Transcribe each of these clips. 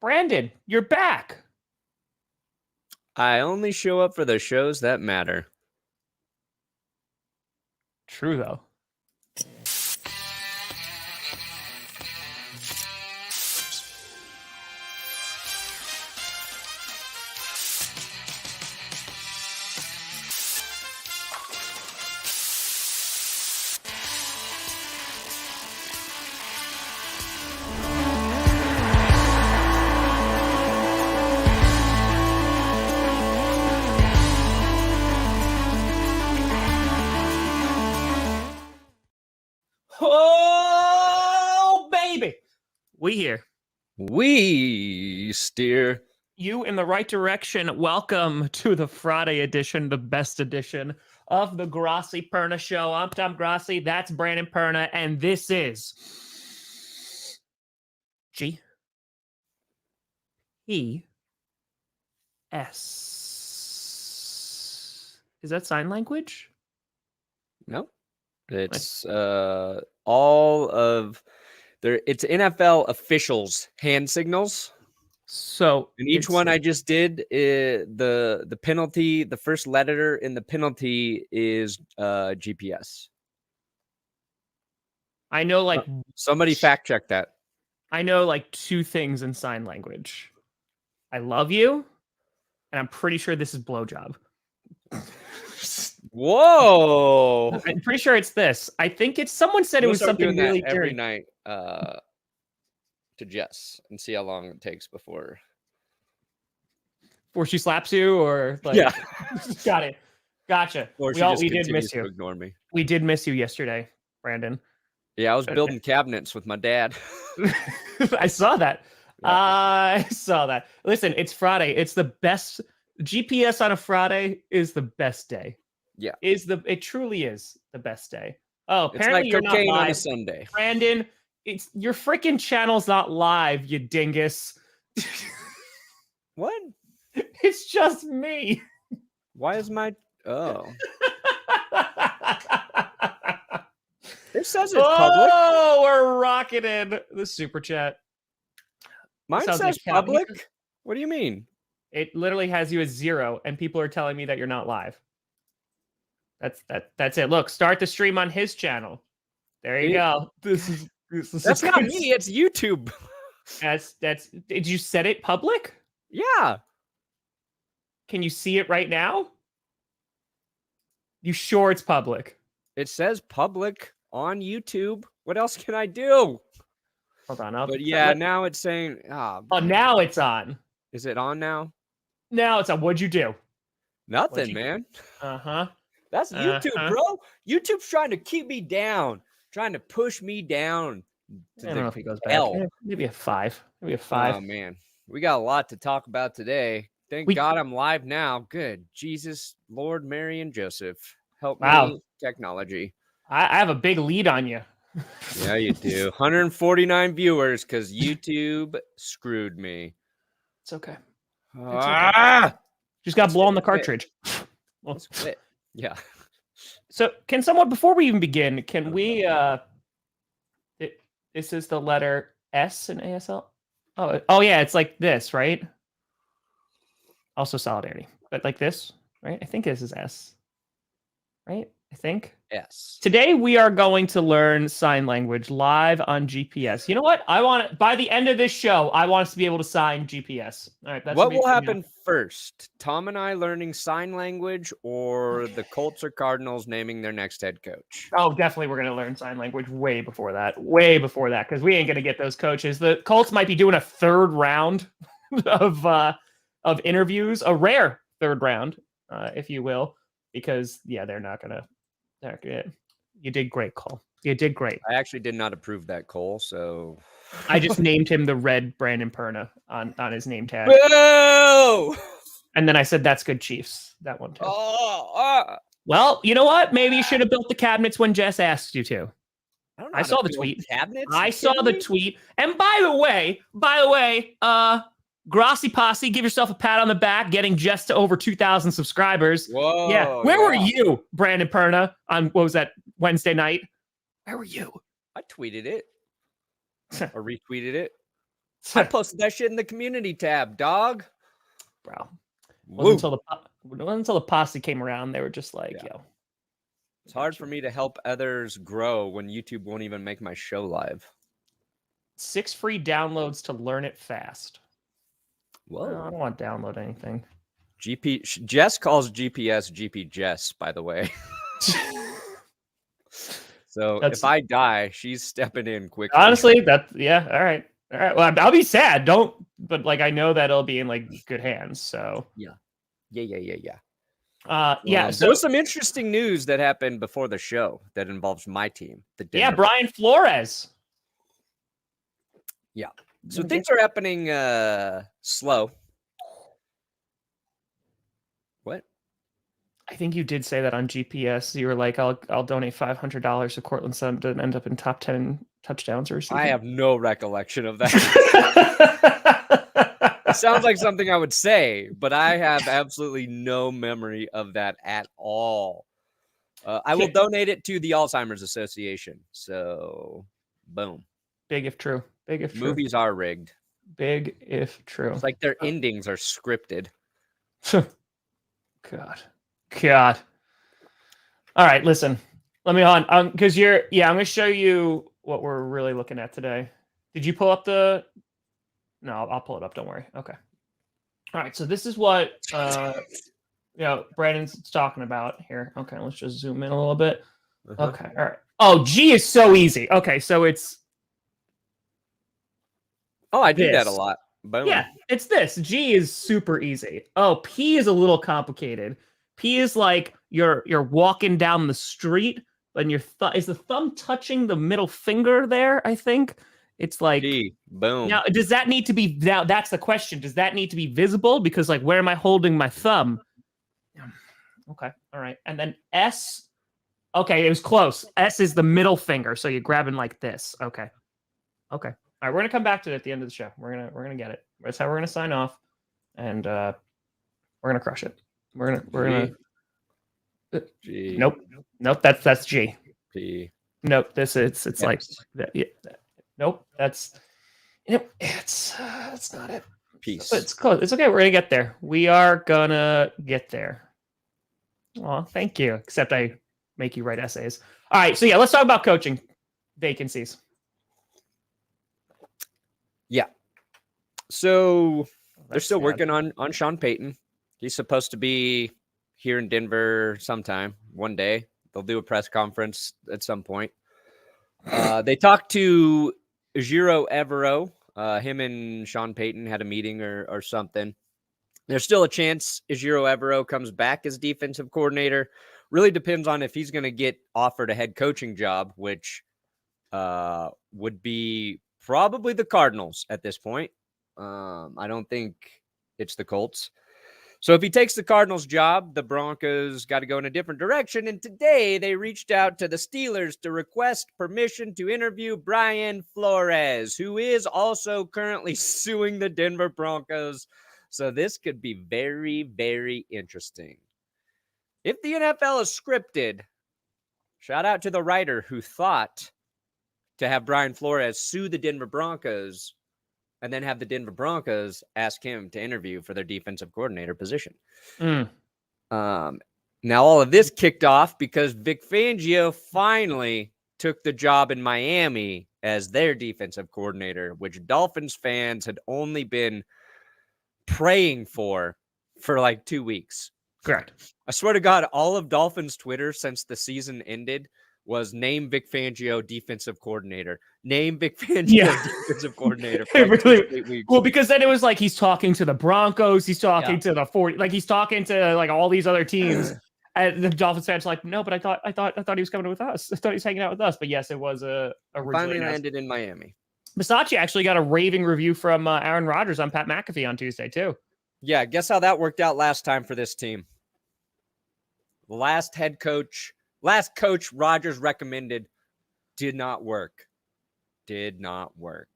Brandon, you're back. I only show up for the shows that matter. True, though. Oh, baby. We here. We steer you in the right direction. Welcome to the Friday edition, the best edition of the Grossi Perna Show. I'm Tom Grossi. That's Brandon Perna. And this is GPS. Is that sign language? No. It's all of there. It's NFL officials' hand signals. So and each one I just did, the penalty, the first letter in the penalty is GPS. I know, like somebody fact check that. I know like two things in sign language. I love you, and I'm pretty sure this is blowjob. Whoa! I'm pretty sure it's this. I think it's someone said it was something really every night to Jess and see how long it takes before she slaps you, or like yeah. Got it. Gotcha. Or we did miss you. Ignore me. We did miss you yesterday, Brandon. Yeah, I was building cabinets with my dad. I saw that. Yeah. I saw that. Listen, it's Friday. It's the best. GPS on a Friday is the best day. Yeah. It truly is the best day. Oh, apparently it's like you're cocaine not live on a Sunday. Brandon, it's your freaking channel's not live, you dingus. What? It's just me. Why is my It says it's public. Oh, we're rocketing the super chat. Mine says public. What do you mean? It literally has you as 0, and people are telling me that you're not live. That's it. Look, start the stream on his channel. There you go. This is That's not me. It's YouTube. That's. Did you set it public? Yeah. Can you see it right now? You sure it's public? It says public on YouTube. What else can I do? Hold on. But yeah, now it's saying. Oh, now it's on. Is it on now? Now it's on. What'd you do? Nothing, man. That's YouTube, bro. YouTube's trying to keep me down, trying to push me down. I don't know if he goes back. Maybe a 5. Maybe a 5. Oh, man. We got a lot to talk about today. Thank God I'm live now. Good. Jesus, Lord, Mary, and Joseph. Help me, technology. I have a big lead on you. Yeah, you do. 149 viewers because YouTube screwed me. It's okay. Just got to blow on the cartridge. Yeah. So can someone, before we even begin, can we, this is the letter S in ASL? Oh yeah, it's like this, right? Also solidarity, but like this, right? I think this is S, right? I think. Yes. Today we are going to learn sign language live on GPS. You know what? By the end of this show, I want us to be able to sign GPS. All right. That's what will happen first? Tom and I learning sign language, or the Colts or Cardinals naming their next head coach? Oh, definitely we're going to learn sign language way before that. Way before that, because we ain't going to get those coaches. The Colts might be doing a third round of interviews, a rare third round, if you will, because they're not going to. You did great, Cole. You did great. I actually did not approve that, Cole, so... I just named him the red Brandon Perna on his name tag. Boo! And then I said, that's good, Chiefs. That one, too. Well, you know what? Maybe you should have built the cabinets when Jess asked you to. I saw the tweet. Cabinets? I saw the tweet. And by the way, Grossi Posse, give yourself a pat on the back, getting Jess to over 2,000 subscribers. Whoa. Yeah. Where were you, Brandon Perna, on, what was that, Wednesday night? Where were you? I tweeted it. Or retweeted it. I posted that shit in the community tab, dog. Bro. Wasn't until the posse came around, they were just like, yo. It's hard for me to help others grow when YouTube won't even make my show live. 6 free downloads to learn it fast. Whoa. No, I don't want to download anything. Jess calls GPS GP Jess, by the way. So if I die, she's stepping in quickly. Honestly, all right. All right. Well, I'll be sad. But like I know that it'll be in like good hands. So yeah. So there's some interesting news that happened before the show that involves my team. Brian Flores. Yeah. So things are happening slow. What? I think you did say that on GPS. You were like, I'll donate $500 to Cortland Sutton to end up in top 10 touchdowns or something. I have no recollection of that. It sounds like something I would say, but I have absolutely no memory of that at all. I will donate it to the Alzheimer's Association. So, boom. Big if true. Big if true. Movies are rigged. Big if true. It's like their endings are scripted. God. All right, listen. Let me on because I'm going to show you what we're really looking at today. Did you pull up the? No, I'll pull it up. Don't worry. Okay. All right. So this is what Brandon's talking about here. Okay, let's just zoom in a little bit. Okay. All right. Oh, G is so easy. Okay, so it's. Oh, I do that a lot. Boom. Yeah, it's this. G is super easy. Oh, P is a little complicated. P is like you're walking down the street and your is the thumb touching the middle finger there? I think it's like G. Boom. Now, does that need to be? Now, that's the question. Does that need to be visible? Because like, where am I holding my thumb? Okay, all right, and then S. Okay, it was close. S is the middle finger, so you're grabbing like this. Okay. All right, we're gonna come back to it at the end of the show. We're gonna get it. That's how we're gonna sign off, and we're gonna crush it. We're gonna. G. Nope. That's G. P. Nope. It's yes. Like yeah. Nope. That's. It's not it. Peace. But it's close. It's okay. We're gonna get there. We are gonna get there. Well, thank you. Except I make you write essays. All right. So let's talk about coaching vacancies. Yeah. So they're still working on Sean Payton. He's supposed to be here in Denver sometime, one day. They'll do a press conference at some point. They talked to Ejiro Evero. Him and Sean Payton had a meeting or something. There's still a chance Ejiro Evero comes back as defensive coordinator. Really depends on if he's going to get offered a head coaching job, which would be probably the Cardinals at this point. I don't think it's the Colts. So if he takes the Cardinals job, the Broncos got to go in a different direction. And today they reached out to the Steelers to request permission to interview Brian Flores, who is also currently suing the Denver Broncos. So this could be very, very interesting. If the NFL is scripted, shout out to the writer who thought to have Brian Flores sue the Denver Broncos and then have the Denver Broncos ask him to interview for their defensive coordinator position. Now, all of this kicked off because Vic Fangio finally took the job in Miami as their defensive coordinator, which Dolphins fans had only been praying for like 2 weeks. Correct. I swear to God, all of Dolphins Twitter since the season ended was name Vic Fangio defensive coordinator. Name Vic Fangio defensive coordinator. For like 8 weeks. Well, because then it was like he's talking to the Broncos, he's talking to the 40, like he's talking to like all these other teams. And the Dolphins fans like, no, but I thought he was coming with us. I thought he was hanging out with us. But yes, it was finally ended in Miami. Bisaccia actually got a raving review from Aaron Rodgers on Pat McAfee on Tuesday too. Yeah, guess how that worked out last time for this team. The last coach Rodgers recommended did not work. Did not work.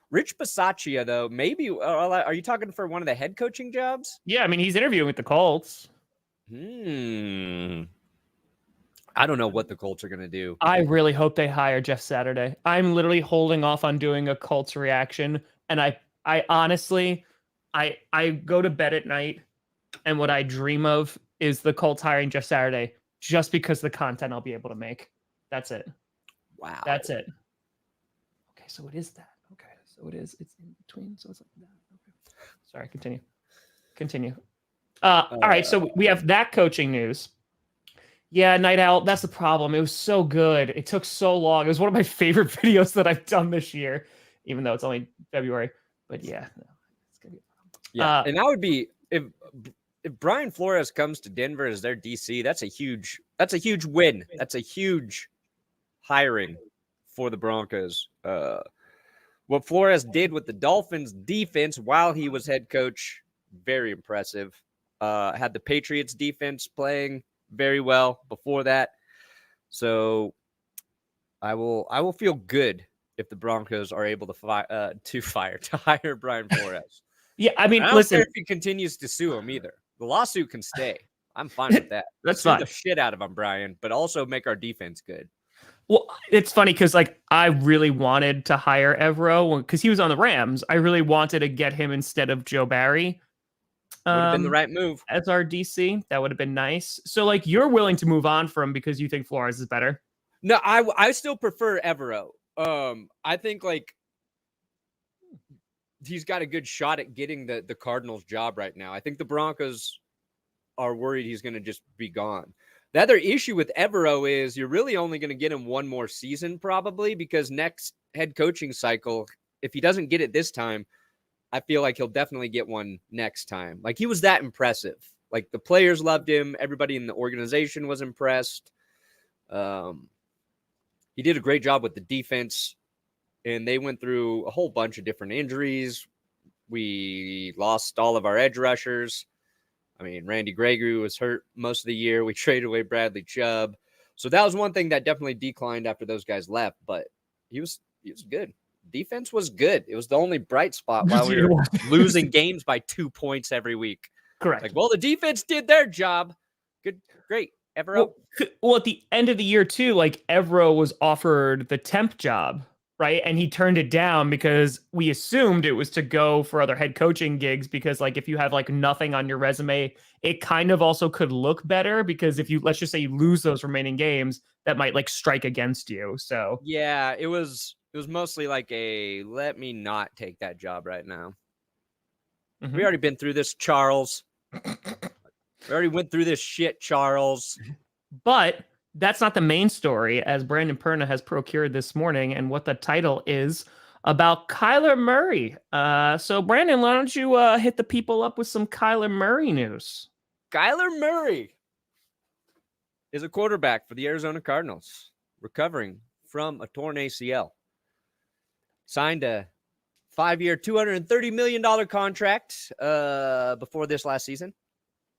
Rich Bisaccia, though, maybe, are you talking for one of the head coaching jobs? Yeah, I mean, he's interviewing with the Colts. I don't know what the Colts are going to do. I really hope they hire Jeff Saturday. I'm literally holding off on doing a Colts reaction. And I honestly, I go to bed at night and what I dream of is the Colts hiring Jeff Saturday just because the content I'll be able to make. That's it. Wow. That's it. Okay, so it is that. Okay, so it is. It's in between. So it's like that. Okay. Sorry, continue. All right, so we have that coaching news. Yeah, Night Owl, that's the problem. It was so good. It took so long. It was one of my favorite videos that I've done this year, even though it's only February. But yeah, no, it's gonna be a problem. Yeah, and that would be if Brian Flores comes to Denver as their DC. That's a huge win. That's a huge hiring for the Broncos. What Flores did with the Dolphins defense while he was head coach, very impressive. Had the Patriots defense playing very well before that. So I will feel good if the Broncos are able to hire Brian Flores. Yeah, I mean, I don't listen, care if he continues to sue him either. The lawsuit can stay. I'm fine with that. That's Sue fine. the shit out of him, Brian, but also make our defense good. Well, it's funny because like I really wanted to hire Evero because he was on the Rams. I really wanted to get him instead of Joe Barry. Would have been the right move as our DC. That would have been nice. So like you're willing to move on from because you think Flores is better. No, I still prefer Evero. I think like he's got a good shot at getting the Cardinals job right now. I think the Broncos are worried he's going to just be gone. The other issue with Evero is you're really only going to get him one more season probably because next head coaching cycle, if he doesn't get it this time, I feel like he'll definitely get one next time. Like he was that impressive. Like the players loved him. Everybody in the organization was impressed. He did a great job with the defense and they went through a whole bunch of different injuries. We lost all of our edge rushers. I mean, Randy Gregory was hurt most of the year. We traded away Bradley Chubb. So that was one thing that definitely declined after those guys left, but he was good. Defense was good. It was the only bright spot while we were losing games by 2 points every week. Correct. Like, well, the defense did their job. Good, great. Evero. Well, at the end of the year too, like Evero was offered the temp job, right? And he turned it down because we assumed it was to go for other head coaching gigs because like if you have like nothing on your resume, it kind of also could look better because if you let's just say you lose those remaining games, that might like strike against you. So yeah, it was mostly like a let me not take that job right now. We already been through this, Charles. We already went through this shit, Charles. But that's not the main story, as Brandon Perna has procured this morning, and what the title is about Kyler Murray. So, Brandon, why don't you hit the people up with some Kyler Murray news? Kyler Murray is a quarterback for the Arizona Cardinals, recovering from a torn ACL. Signed a 5-year, $230 million contract before this last season.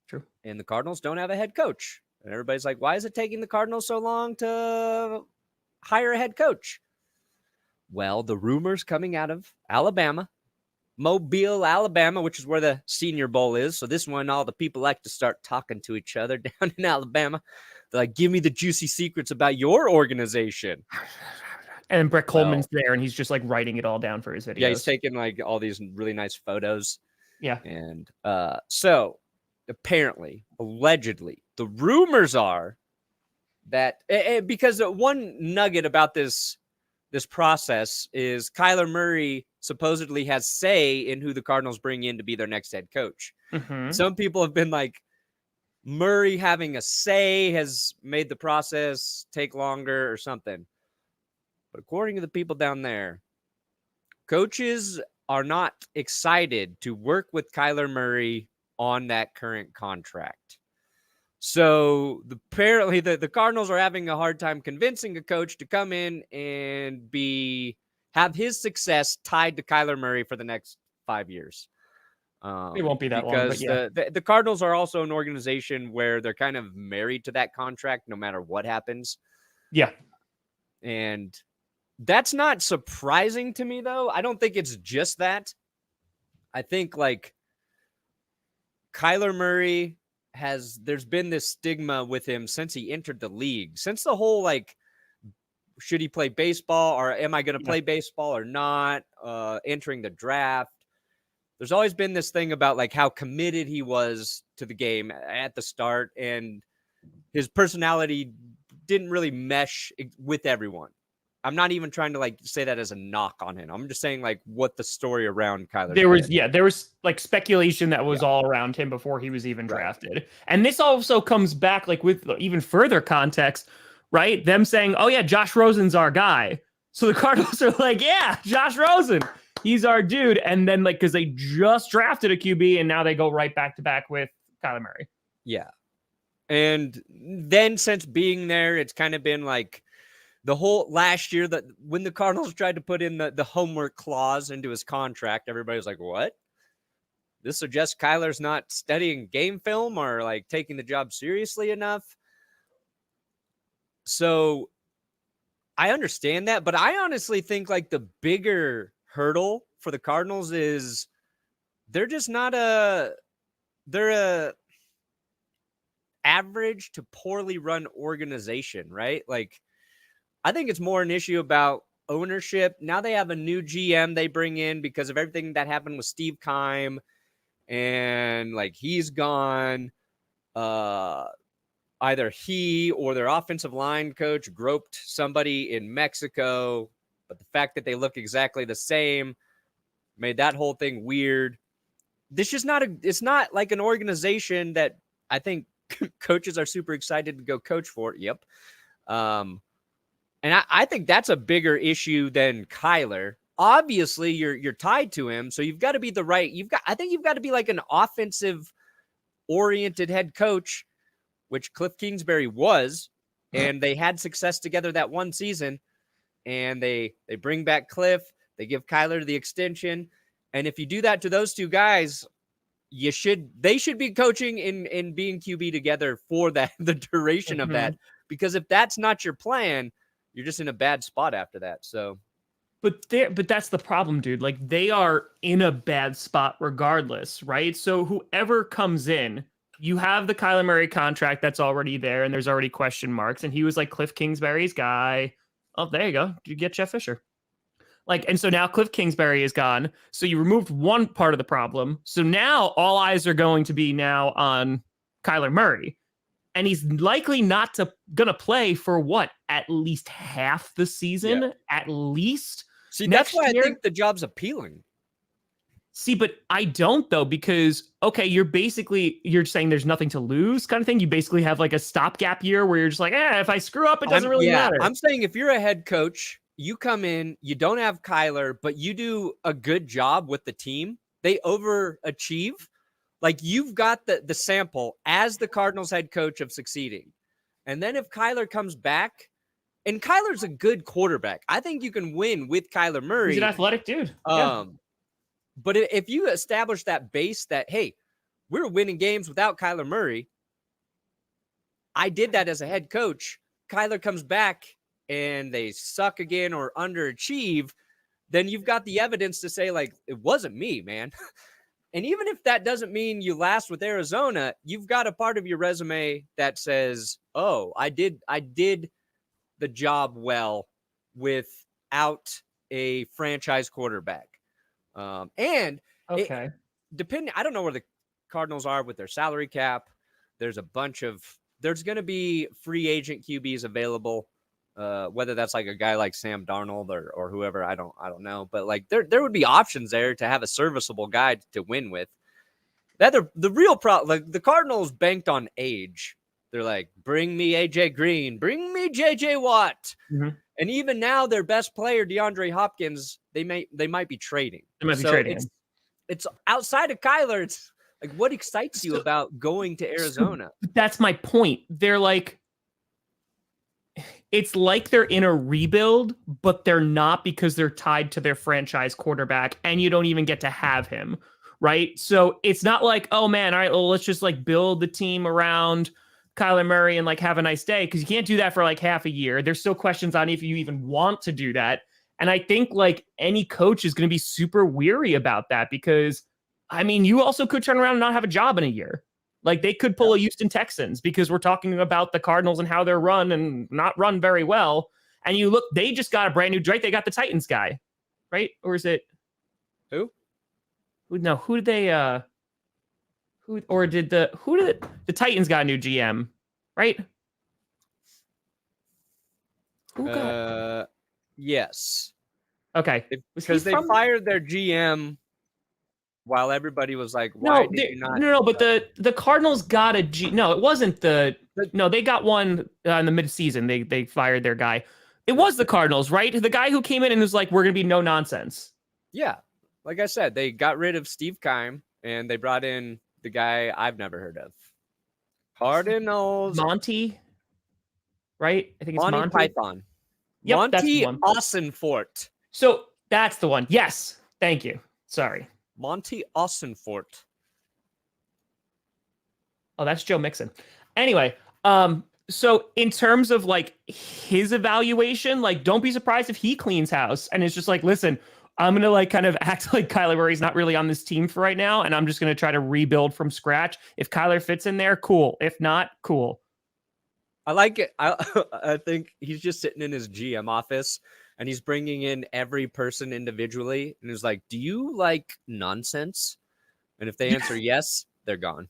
True. And the Cardinals don't have a head coach. And everybody's like, why is it taking the Cardinals so long to hire a head coach? Well, the rumors coming out of Alabama, Mobile, Alabama, which is where the Senior Bowl is. So this one, all the people like to start talking to each other down in Alabama. They're like, give me the juicy secrets about your organization. And Brett Coleman's there, and he's just like writing it all down for his videos. Yeah, he's taking like all these really nice photos. Yeah. And so apparently, allegedly, the rumors are that because one nugget about this process is Kyler Murray supposedly has say in who the Cardinals bring in to be their next head coach. Mm-hmm. Some people have been like, Murray having a say has made the process take longer or something. But according to the people down there, coaches are not excited to work with Kyler Murray on that current contract. So apparently the Cardinals are having a hard time convincing a coach to come in and have his success tied to Kyler Murray for the next 5 years. It won't be that long, but yeah. The Cardinals are also an organization where they're kind of married to that contract no matter what happens. Yeah. And that's not surprising to me, though. I don't think it's just that. I think like Kyler Murray there's been this stigma with him since he entered the league, since the whole like, should he play baseball or am I going to play baseball or not? Entering the draft. There's always been this thing about like how committed he was to the game at the start, and his personality didn't really mesh with everyone. I'm not even trying to like say that as a knock on him. I'm just saying like what the story around Kyler. There was like speculation that was all around him before he was even drafted. And this also comes back like with even further context, right? Them saying, oh yeah, Josh Rosen's our guy. So the Cardinals are like, yeah, Josh Rosen, he's our dude. And then like, cause they just drafted a QB and now they go right back to back with Kyler Murray. Yeah. And then since being there, it's kind of been like, the whole last year that when the Cardinals tried to put in the homework clause into his contract, everybody was like, what? This suggests Kyler's not studying game film or like taking the job seriously enough. So I understand that, but I honestly think like the bigger hurdle for the Cardinals is they're just not they're a average to poorly run organization, right? Like, I think it's more an issue about ownership. Now they have a new GM they bring in because of everything that happened with Steve Keim, and like he's gone. Either he or their offensive line coach groped somebody in Mexico, but the fact that they look exactly the same made that whole thing weird. This is it's not like an organization that I think coaches are super excited to go coach for. Yep. And I think that's a bigger issue than Kyler. Obviously, you're tied to him, so you've got to be I think you've got to be like an offensive oriented head coach, which Cliff Kingsbury was, and they had success together that one season. And they bring back Cliff, they give Kyler the extension, and if you do that to those two guys, they should be coaching in being QB together for the duration of that. Because if that's not your plan, you're just in a bad spot after that. So, but that's the problem, dude. Like they are in a bad spot regardless, right? So whoever comes in, you have the Kyler Murray contract that's already there, and there's already question marks. And he was like Cliff Kingsbury's guy. Oh, there you go. You get Jeff Fisher. Like, and so now Cliff Kingsbury is gone. So you removed one part of the problem. So now all eyes are going to be now on Kyler Murray. And he's likely not going to play for what? At least half the season? At least? See, that's why I think the job's appealing. See, but I don't, though, because, okay, you're saying there's nothing to lose kind of thing. You basically have like a stopgap year where you're just like, if I screw up, it doesn't really matter. I'm saying if you're a head coach, you come in, you don't have Kyler, but you do a good job with the team. They overachieve. Like you've got the sample as the Cardinals head coach of succeeding. And then if Kyler comes back, and Kyler's a good quarterback, I think you can win with Kyler Murray. He's an athletic dude. But if you establish that base that, hey, we're winning games without Kyler Murray. I did that as a head coach. Kyler comes back and they suck again or underachieve. Then you've got the evidence to say, like, it wasn't me, man. And even if that doesn't mean you last with Arizona, you've got a part of your resume that says, oh, I did the job well without a franchise quarterback. I don't know where the Cardinals are with their salary cap. There's going to be free agent QBs available. Whether that's like a guy like Sam Darnold or whoever, I don't know. But like there would be options there to have a serviceable guy to win with. The real problem, like the Cardinals banked on age. They're like, bring me AJ Green, bring me JJ Watt. Mm-hmm. And even now their best player, DeAndre Hopkins, they might be trading. They might be trading. It's outside of Kyler. It's like, what excites you about going to Arizona? That's my point. They're like, it's like they're in a rebuild, but they're not because they're tied to their franchise quarterback and you don't even get to have him, right? So it's not like, oh man, all right, well, let's just like build the team around Kyler Murray and like have a nice day, because you can't do that for like half a year. There's still questions on if you even want to do that. And I think like any coach is going to be super weary about that because, I mean, you also could turn around and not have a job in a year. Like they could pull a Houston Texans because we're talking about the Cardinals and how they're run and not run very well. And you look, they just got a brand new Drake. They got the Titans guy, right? Or is it Who? No, who did they who did the Titans got a new GM, right? Who got yes. Okay. Because they fired their GM while everybody was like, why did you not? No, but the Cardinals got a no, it wasn't no, they got one in the midseason. They fired their guy. It was the Cardinals, right? The guy who came in and was like, we're gonna be no nonsense. Yeah. Like I said, they got rid of Steve Keim and they brought in the guy I've never heard of. Cardinals. Monty. Right? I think it's Monty. Python. Yep, Monty Aussenfort. So that's the one. Yes. Thank you. Sorry. Monty Aussenfort. Oh, that's Joe Mixon. Anyway, so in terms of like his evaluation, like don't be surprised if he cleans house and it's just like, listen, I'm going to like kind of act like Kyler Murray's not really on this team for right now. And I'm just going to try to rebuild from scratch. If Kyler fits in there, cool. If not, cool. I like it. I think he's just sitting in his GM office and he's bringing in every person individually. And he's like, do you like nonsense? And if they answer yes, they're gone.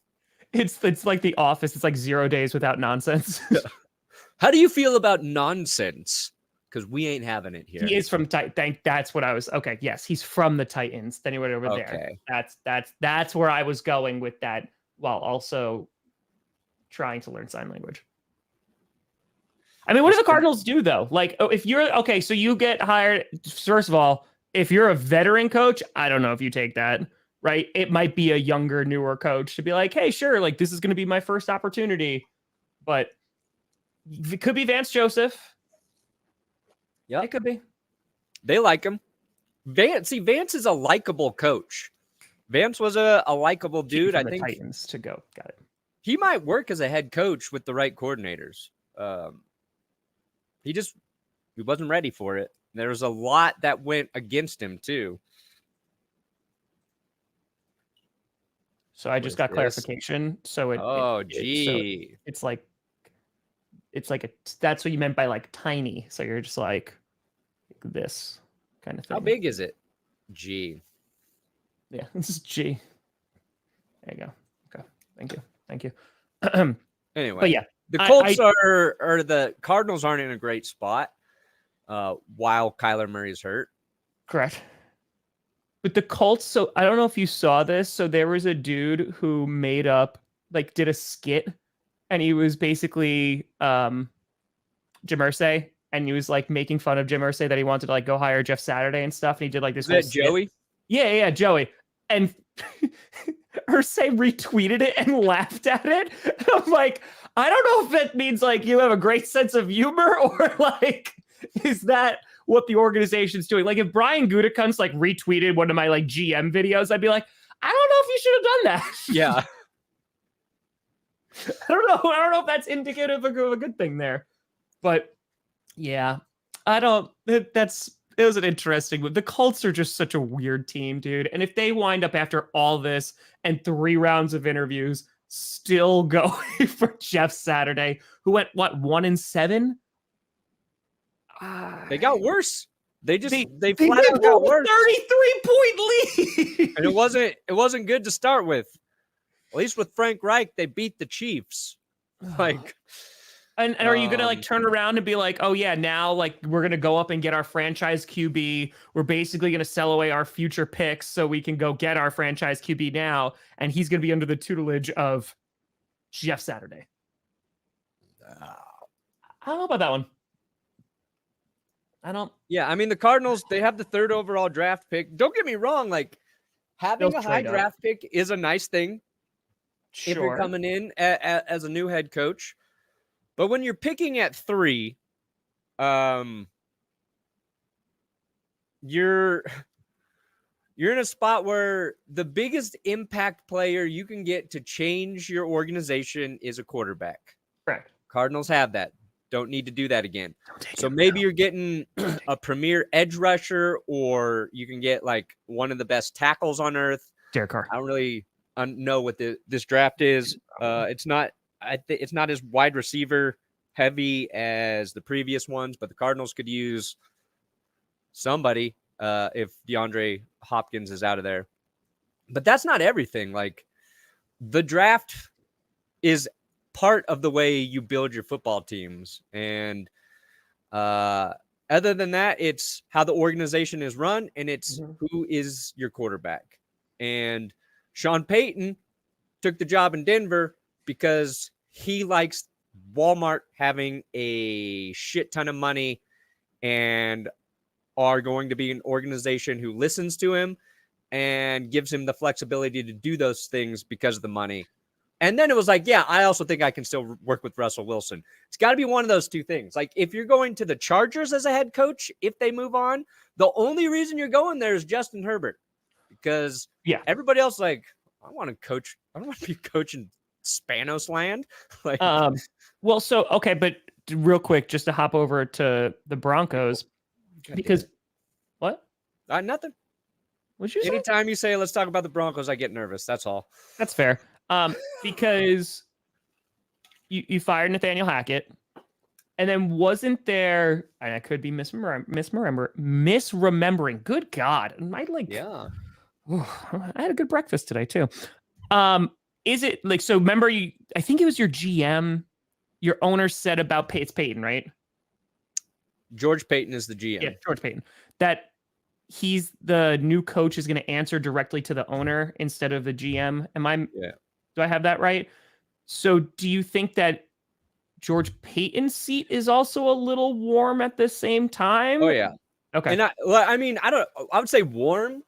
It's like The Office. It's like 0 days without nonsense. How do you feel about nonsense? Because we ain't having it here. He is from Titans. That's what I was. Okay, yes, he's from the Titans. Then he went over there. That's where I was going with that, while also trying to learn sign language. I mean, what do the Cardinals do though? Like, if you're okay, so you get hired. First of all, if you're a veteran coach, I don't know if you take that. Right? It might be a younger, newer coach to be like, hey, sure, like this is going to be my first opportunity, but it could be Vance Joseph. Yeah, it could be. They like him. Vance is a likable coach. Vance was a likable dude. I think Titans to go. Got it. He might work as a head coach with the right coordinators. He wasn't ready for it. There was a lot that went against him too. So I just got clarification. So it's like that's what you meant by like tiny. So you're just like this kind of thing. How big is it? G. Yeah, this is G. There you go. Okay. Thank you. Anyway, but yeah, the Colts or the Cardinals aren't in a great spot while Kyler Murray's hurt. Correct. But the Colts, so I don't know if you saw this. So there was a dude who did a skit, and he was basically Jim Irsay, and he was like making fun of Jim Irsay that he wanted to like go hire Jeff Saturday and stuff. And he did like this. Is that Joey? Yeah, Joey. And Irsay retweeted it and laughed at it. And I'm like, I don't know if that means like you have a great sense of humor or like, is that what the organization's doing? Like if Brian Gutekunst like retweeted one of my like GM videos, I'd be like, I don't know if you should have done that. Yeah. I don't know if that's indicative of a good thing there. But yeah, it was an interesting one. The Colts are just such a weird team, dude. And if they wind up after all this and 3 rounds of interviews still going for Jeff Saturday, who went 1-7? They got worse. They flat out got worse. 33-point lead. And it wasn't good to start with. At least with Frank Reich, they beat the Chiefs. Like, and are you gonna like turn around and be like, oh yeah, now like we're gonna go up and get our franchise QB. We're basically gonna sell away our future picks so we can go get our franchise QB now, and he's gonna be under the tutelage of Jeff Saturday. I don't know about that one. Yeah, I mean the Cardinals, they have the 3rd overall draft pick. Don't get me wrong, like having a high draft pick is a nice thing. Sure. If you're coming in as a new head coach. But when you're picking at 3, you're in a spot where the biggest impact player you can get to change your organization is a quarterback. Correct. Cardinals have that. Don't need to do that again. So maybe you're getting a premier edge rusher, or you can get like one of the best tackles on earth. Derek Carr. I don't really know what this draft is. It's not as wide receiver heavy as the previous ones, but the Cardinals could use somebody if DeAndre Hopkins is out of there. But that's not everything. Like, the draft is part of the way you build your football teams. And other than that, it's how the organization is run, and it's who is your quarterback. And Sean Payton took the job in Denver because he likes Walmart having a shit ton of money and are going to be an organization who listens to him and gives him the flexibility to do those things because of the money. And then it was like, yeah, I also think I can still work with Russell Wilson. It's got to be one of those two things. Like, if you're going to the Chargers as a head coach, if they move on, the only reason you're going there is Justin Herbert, because everybody else, like, I want to coach. I don't want to be coaching Spanos land. Like, well, so, okay, but real quick, just to hop over to the Broncos, because what? Nothing. What'd you say? Anytime you say, let's talk about the Broncos, I get nervous. That's all. That's fair. Because you fired Nathaniel Hackett, and then wasn't there, and I could be misremembering. Good God. I had a good breakfast today too. Is it like, so remember I think it was your GM, your owner said about it's Peyton, right? George Payton is the GM. Yeah, George Payton. That he's the new coach is going to answer directly to the owner instead of the GM. Do I have that right? So do you think that George Payton's seat is also a little warm at the same time? Oh yeah. Okay. And I would say warm.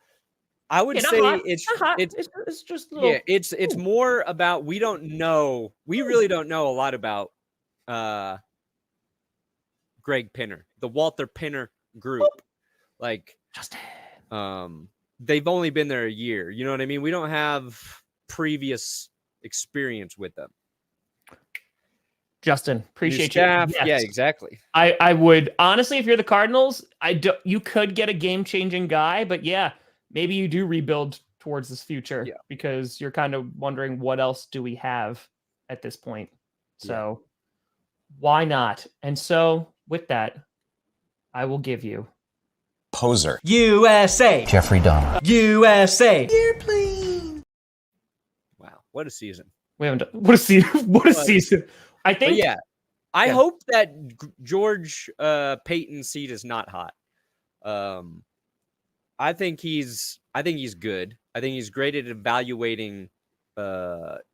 I would say it's just a little, it's more about, we really don't know a lot about Greg Pinner, the Walter Pinner group. Like, Justin. They've only been there a year. You know what I mean? We don't have previous experience with them. Justin, appreciate you. Yes. Yeah, exactly. I would honestly, if you're the Cardinals, you could get a game-changing guy, but yeah, maybe you do rebuild towards this future because you're kind of wondering what else do we have at this point. So why not? And so with that, I will give you Poser. USA. Jeffrey Dahmer. USA. Airplane. Wow, what a season. We haven't done, what a season. I think. But I hope that George Payton's seat is not hot. I think he's good. I think he's great at evaluating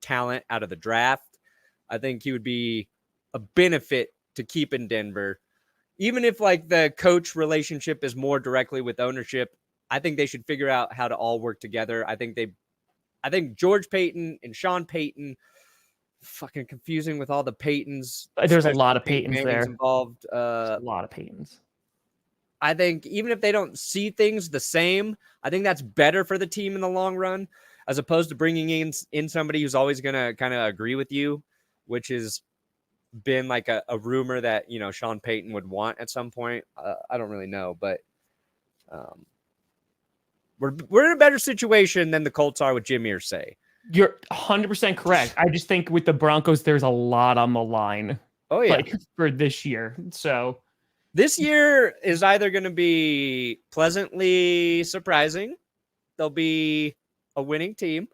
talent out of the draft. I think he would be a benefit to keep in Denver. Even if like the coach relationship is more directly with ownership, I think they should figure out how to all work together. I think George Payton and Sean Payton, fucking confusing with all the Paytons. There's a lot of Paytons there involved. A lot of Paytons. I think even if they don't see things the same, I think that's better for the team in the long run, as opposed to bringing in somebody who's always going to kind of agree with you, which has been like a rumor that, Sean Payton would want at some point. I don't really know, but we're in a better situation than the Colts are with Jim Irsay. You're 100% correct. I just think with the Broncos, there's a lot on the line. Oh yeah, for this year. So this year is either going to be pleasantly surprising, there'll be a winning team,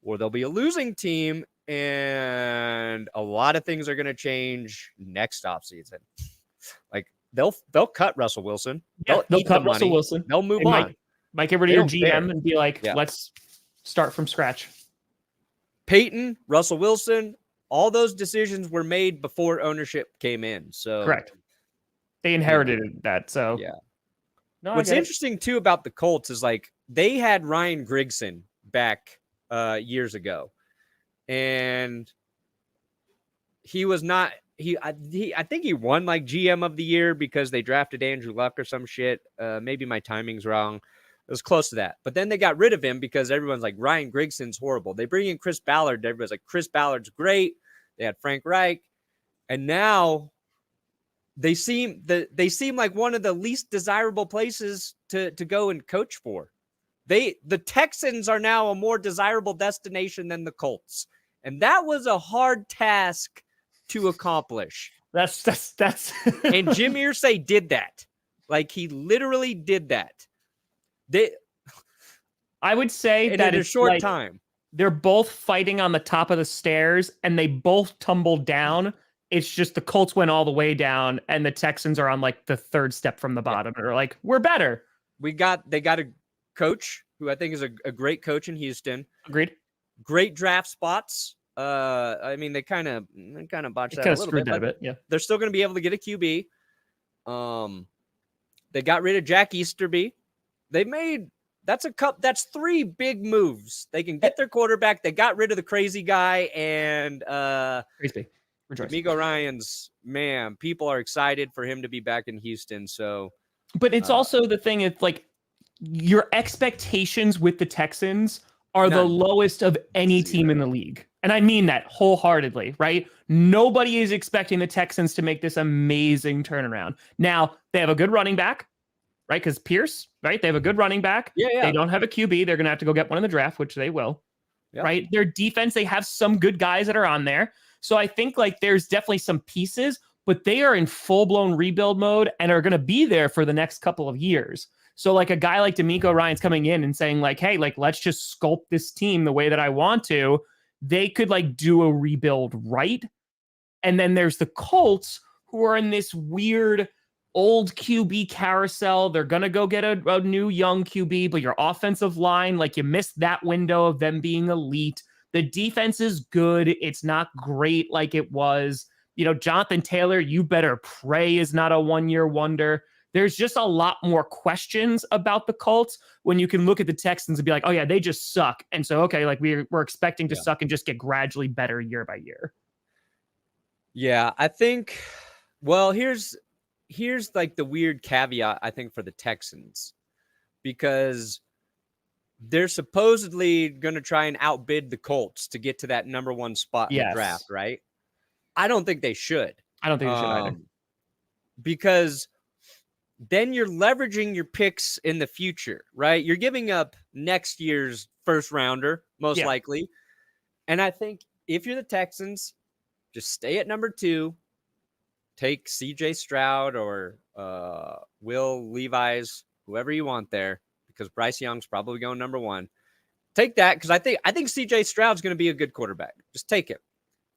or there'll be a losing team, and a lot of things are going to change next offseason. Like they'll cut Russell Wilson. They'll cut Russell Wilson. They'll move on. Mike over to your GM and be like, let's start from scratch. Peyton, Russell Wilson, all those decisions were made before ownership came in. So correct. They inherited that. So No, what's interesting too about the Colts is like they had Ryan Grigson back years ago. And he was not I think he won like GM of the year because they drafted Andrew Luck or some shit. Maybe my timing's wrong. It was close to that. But then they got rid of him because everyone's like, Ryan Grigson's horrible. They bring in Chris Ballard. Everybody's like, Chris Ballard's great. They had Frank Reich. And now they seem like one of the least desirable places to go and coach for. The Texans are now a more desirable destination than the Colts. And that was a hard task to accomplish. That's And Jim Irsay did that. Like, he literally did that. I would say that in a short time. They're both fighting on the top of the stairs, and they both tumbled down. It's just the Colts went all the way down, and the Texans are on like the third step from the bottom. They're like, we're better. They got a coach who I think is a great coach in Houston. Agreed. Great draft spots. I mean, they kind of botched that a little bit. That a bit. Yeah, they're still going to be able to get a QB. They got rid of Jack Easterby. That's 3 big moves. They can get their quarterback. They got rid of the crazy guy and crazy. D'Amico Ryans. Man, people are excited for him to be back in Houston. So, but it's also the thing. It's like your expectations with the Texans are the lowest of any team in the league. And I mean that wholeheartedly, right? Nobody is expecting the Texans to make this amazing turnaround. Now, they have a good running back, right? Because Pierce, right? They have a good running back. Yeah. They don't have a QB. They're going to have to go get one in the draft, which they will, right? Their defense, they have some good guys that are on there. So I think like there's definitely some pieces, but they are in full-blown rebuild mode and are going to be there for the next couple of years. So like a guy like D'Amico Ryans coming in and saying like, hey, like, let's just sculpt this team the way that I want to. They could like do a rebuild, right? And then there's the Colts who are in this weird old QB carousel. They're going to go get a new young QB, but your offensive line, like you missed that window of them being elite. The defense is good. It's not great like it was. You know, Jonathan Taylor, you better pray is not a one-year wonder. There's just a lot more questions about the Colts when you can look at the Texans and be like, oh yeah, they just suck. And so, okay, like we're expecting to suck and just get gradually better year by year. Yeah, I think, well, here's like the weird caveat, I think, for the Texans, because they're supposedly going to try and outbid the Colts to get to that number 1 spot in the draft, right? I don't think they should. I don't think they should either. Because then you're leveraging your picks in the future, right? You're giving up next year's first rounder, most likely. And I think if you're the Texans, just stay at number 2, take CJ Stroud or Will Levis, whoever you want there, because Bryce Young's probably going number 1. Take that, because I think CJ Stroud's going to be a good quarterback. Just take it.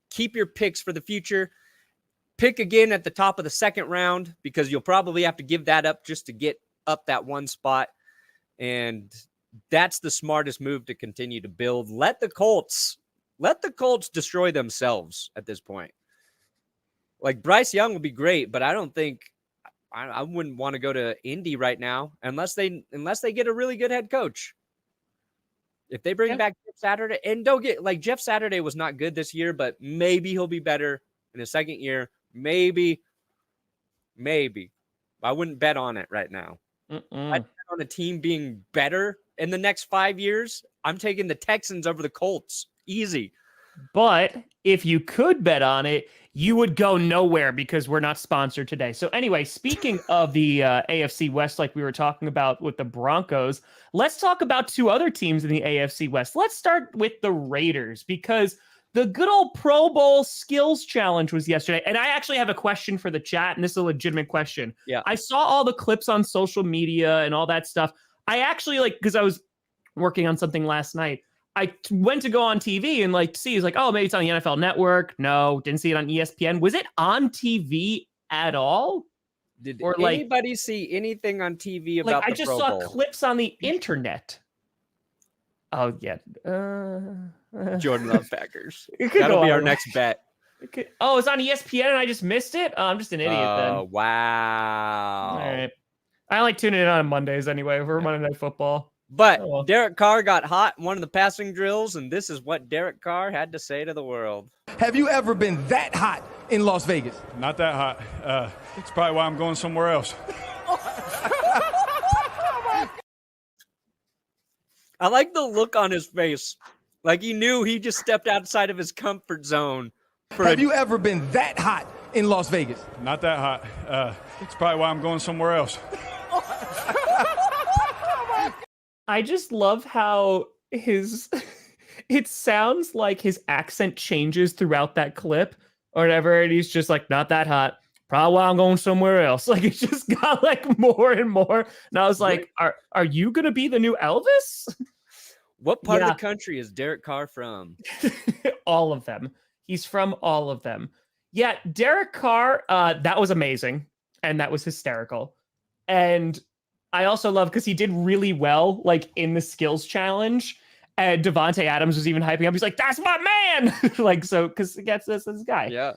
Keep your picks for the future. Pick again at the top of the second round, because you'll probably have to give that up just to get up that 1 spot. And that's the smartest move to continue to build. Let the Colts destroy themselves at this point. Like, Bryce Young will be great, but I don't think I wouldn't want to go to Indy right now unless they get a really good head coach. If they bring back Jeff Saturday, and don't get like Jeff Saturday was not good this year, but maybe he'll be better in his second year. Maybe. I wouldn't bet on it right now. I'd bet on a team being better in the next 5 years. I'm taking the Texans over the Colts. Easy. But if you could bet on it, you would go nowhere because we're not sponsored today. So anyway, speaking of the AFC West, like we were talking about with the Broncos, let's talk about 2 other teams in the AFC West. Let's start with the Raiders, because the good old Pro Bowl skills challenge was yesterday. And I actually have a question for the chat, and this is a legitimate question. Yeah. I saw all the clips on social media and all that stuff. I actually because I was working on something last night, I went to go on TV and see, it's like, oh, maybe it's on the NFL Network. No, didn't see it on ESPN. Was it on TV at all? Did anybody see anything on TV about the Pro Bowl? I just saw clips on the internet. Oh, yeah. Jordan loves Packers. That'll be our next bet. Oh, it's on ESPN and I just missed it? Oh, I'm just an idiot then. Oh, wow. All right. I like tuning in on Mondays anyway for Monday Night Football. But Derek Carr got hot in one of the passing drills, and this is what Derek Carr had to say to the world. Have you ever been that hot in Las Vegas? Not that hot. It's probably why I'm going somewhere else. I like the look on his face. Like he knew he just stepped outside of his comfort zone. Have you ever been that hot in Las Vegas? Not that hot. It's probably why I'm going somewhere else. I just love how his it sounds like his accent changes throughout that clip or whatever, and he's just like, not that hot. Probably why I'm going somewhere else. Like, it just got like more and more. And I was like, are you gonna be the new Elvis? What part of the country is Derek Carr from? All of them. He's from all of them. Yeah, Derek Carr, that was amazing. And that was hysterical. And I also love because he did really well, like in the skills challenge. And Devontae Adams was even hyping up. He's like, "That's my man!" Like, so because it gets this guy. Yeah.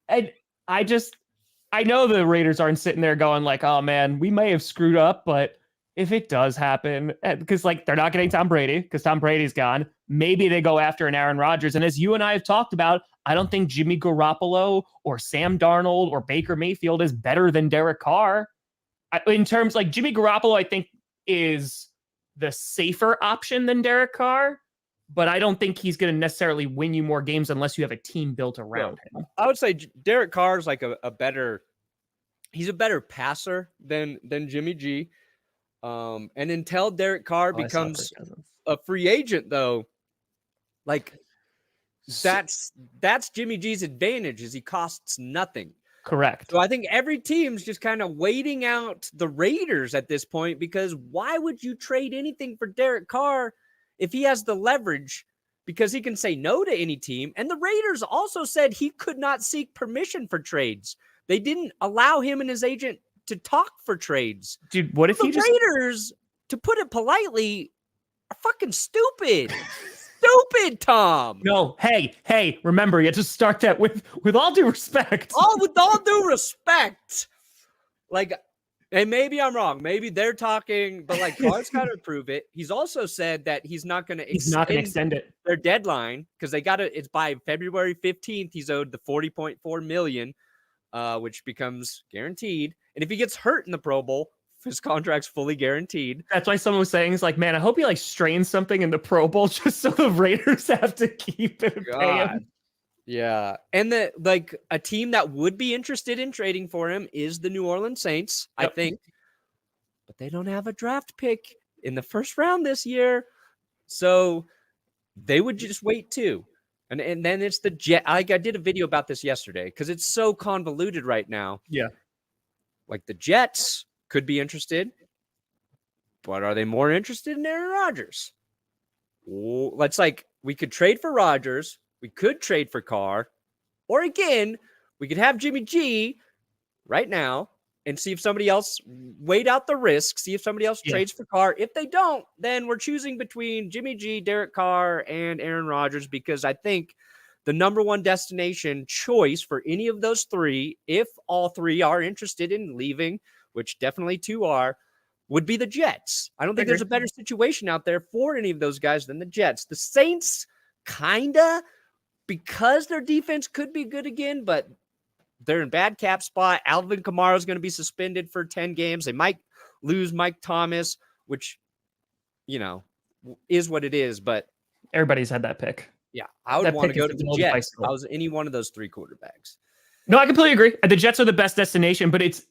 And I know the Raiders aren't sitting there going like, "Oh man, we may have screwed up," but if it does happen, because like they're not getting Tom Brady because Tom Brady's gone, maybe they go after an Aaron Rodgers. And as you and I have talked about, I don't think Jimmy Garoppolo or Sam Darnold or Baker Mayfield is better than Derek Carr. In terms like Jimmy Garoppolo, I think is the safer option than Derek Carr, but I don't think he's going to necessarily win you more games unless you have a team built around him. I would say Derek Carr is like he's a better passer than Jimmy G. And until Derek Carr becomes a free agent, though, like that's Jimmy G's advantage is he costs nothing. Correct. So I think every team's just kind of waiting out the Raiders at this point, because why would you trade anything for Derek Carr if he has the leverage? Because he can say no to any team. And the Raiders also said he could not seek permission for trades. They didn't allow him and his agent to talk for trades. Dude, what if the Raiders, to put it politely, are fucking stupid. Stupid, Tom. No, hey, remember, you have to start that with all due respect. With all due respect. Like, and maybe I'm wrong. Maybe they're talking, but like Carr's got to prove it. He's also said that he's not going to extend it. Their deadline because they got it's by February 15th. He's owed the $40.4 million, which becomes guaranteed. And if he gets hurt in the Pro Bowl, his contract's fully guaranteed. That's why someone was saying, "Is like, man, I hope he like strains something in the Pro Bowl just so the Raiders have to keep it and pay him." Yeah. And like a team that would be interested in trading for him is the New Orleans Saints, I think. But they don't have a draft pick in the first round this year. So they would just wait too. And then it's the Jet. I did a video about this yesterday because it's so convoluted right now. Yeah. Like the Jets could be interested, but are they more interested in Aaron Rodgers? Let's we could trade for Rodgers. We could trade for Carr. Or again, we could have Jimmy G right now and see if somebody else weighed out the risk, see if somebody else trades for Carr. If they don't, then we're choosing between Jimmy G, Derek Carr, and Aaron Rodgers, because I think the number one destination choice for any of those three, if all three are interested in leaving, which definitely two are, would be the Jets. I don't think there's a better situation out there for any of those guys than the Jets. The Saints, kinda, because their defense could be good again, but they're in bad cap spot. Alvin Kamara is going to be suspended for 10 games. They might lose Mike Thomas, which, is what it is. But everybody's had that pick. Yeah, I would want to go to the Jets if I was any one of those three quarterbacks. No, I completely agree. The Jets are the best destination, but it's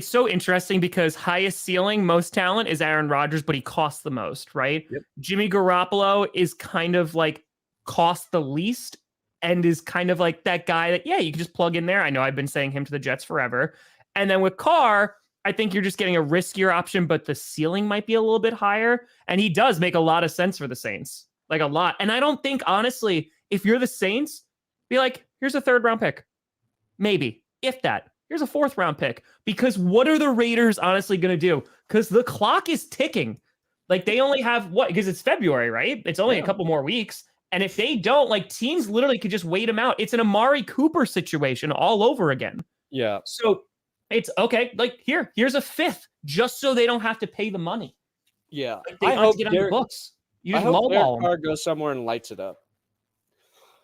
so interesting because highest ceiling, most talent is Aaron Rodgers, but he costs the most, right? Yep. Jimmy Garoppolo is kind of like cost the least and is kind of like that guy that, you can just plug in there. I know I've been saying him to the Jets forever. And then with Carr, I think you're just getting a riskier option, but the ceiling might be a little bit higher. And he does make a lot of sense for the Saints, like a lot. And I don't think, honestly, if you're the Saints, be like, here's a 3rd round pick. Maybe, if that. Here's a 4th round pick. Because what are the Raiders honestly going to do? Because the clock is ticking. Like, they only have because it's February, right? It's only a couple more weeks. And if they don't, teams literally could just wait them out. It's an Amari Cooper situation all over again. Yeah. So it's okay. Here's a 5th, just so they don't have to pay the money. Yeah. They have to get on the books. You just lowball them. Carr goes somewhere and lights it up.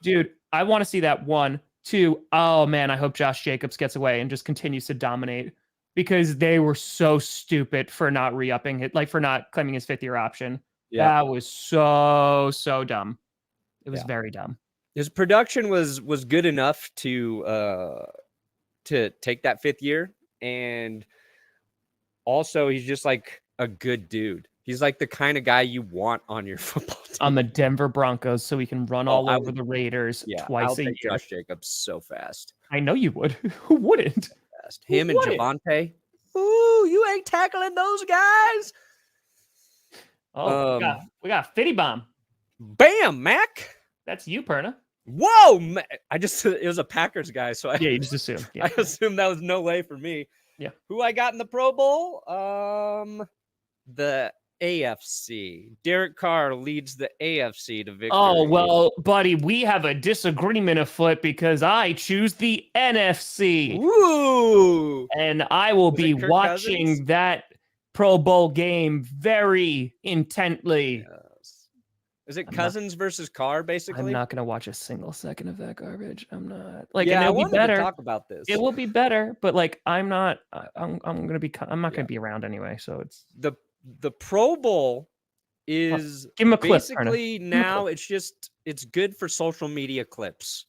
Dude, I want to see that. 1, 2. Oh man, I hope Josh Jacobs gets away and just continues to dominate, because they were so stupid for not re-upping it, for not claiming his 5th-year option. Yeah. That was so dumb. It was very dumb. His production was good enough to take that 5th year, and also he's just a good dude. He's like the kind of guy you want on your football team. On the Denver Broncos, so we can run all over the Raiders twice I'll a year. take Josh Jacobs so fast. I know you would. Who wouldn't? Fast. Him and Javonte. Ooh, you ain't tackling those guys. Oh, we got Fitty Bomb. Bam, Mac. That's you, Perna. Whoa, it was a Packers guy, so you just assumed. Yeah. I assumed that was no way for me. Yeah. Who I got in the Pro Bowl? The AFC. Derek Carr leads the AFC to victory. Oh, well, buddy, we have a disagreement afoot because I choose the NFC. Ooh. And I will be watching Cousins? that Pro Bowl game very intently. Yes. Is it Cousins versus Carr, basically? I'm not going to watch a single second of that garbage. I'm not. Like, yeah, and I it'll be wanted better. to talk about this. It will be better, but like, I'm not going to be around anyway. So it's the Pro Bowl is give him a clip, basically now it's good for social media clips.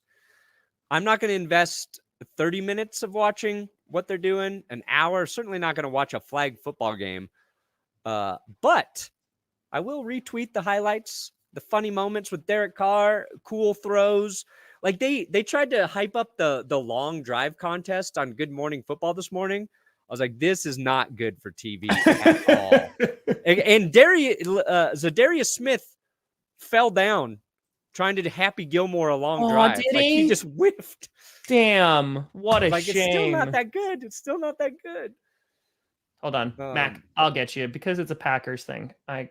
I'm not going to invest 30 minutes of watching what they're doing, an hour, certainly not going to watch a flag football game. But I will retweet the highlights, the funny moments with Derek Carr, cool throws. Like they tried to hype up the long drive contest on Good Morning Football this morning. I was like, this is not good for TV at all. And Zadarius Smith fell down trying to Happy Gilmore a long drive. Did like he? He just whiffed. Damn, what a shame. It's still not that good. It's still not that good. Hold on, Mac, I'll get you because it's a Packers thing. I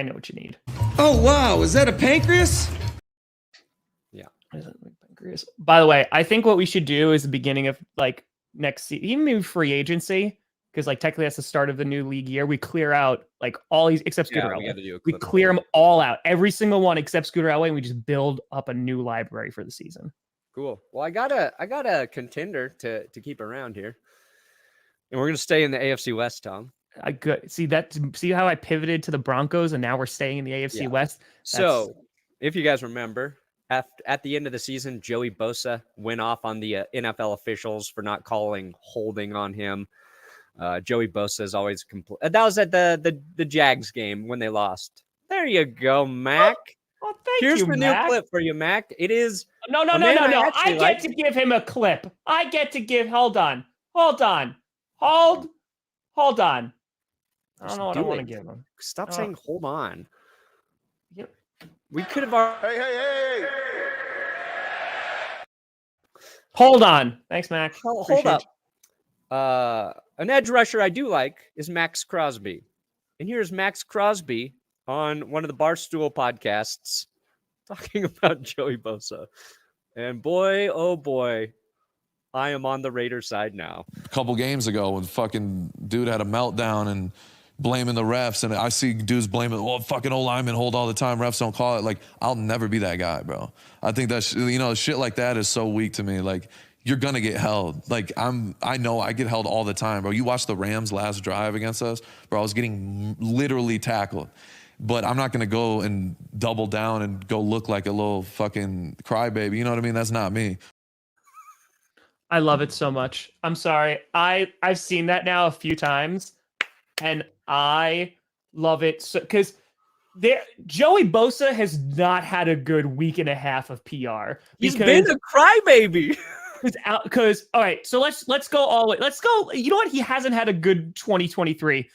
know what you need. Oh, wow. Is that a pancreas? Yeah. Pancreas. By the way, I think what we should do is the beginning of like next season, even maybe free agency, because like technically that's the start of the new league year. We clear out like all these except Scooter Elway. We clear them all out, every single one except Scooter Elway, and we just build up a new library for the season. Cool. Well, I got a contender to keep around here, and we're gonna stay in the AFC West, Tom. See how I pivoted to the Broncos, and now we're staying in the AFC West. So, if you guys remember, at the end of the season, Joey Bosa went off on the NFL officials for not calling holding on him. Joey Bosa is always that was at the Jags game when they lost. There you go, Mac. Oh, thank Here's you, the Mac. new clip for you, Mac. It is no. I get to give him a clip. I get to give. Hold on. I don't know what I want to give him. Stop saying hold on. Yep. We could have. Hey. Hold on. Thanks, Mac. Hold up. An edge rusher I do like is Max Crosby. And here's Max Crosby on one of the Barstool podcasts talking about Joey Bosa. And boy, oh boy, I am on the Raiders side now. A couple games ago when fucking dude had a meltdown and blaming the refs, and I see dudes blaming, well, fucking old linemen hold all the time, refs don't call it. Like, I'll never be that guy, bro. I think that, shit like that is so weak to me. Like, you're going to get held. Like, I know I get held all the time, bro. You watch the Rams' last drive against us, bro, I was getting literally tackled. But I'm not going to go and double down and go look like a little fucking crybaby. You know what I mean? That's not me. I love it so much. I'm sorry. I've seen that now a few times, and I love it because Joey Bosa has not had a good week and a half of PR. He's been a crybaby. Because all right, so let's go all the way. Let's go. You know what? He hasn't had a good 2023.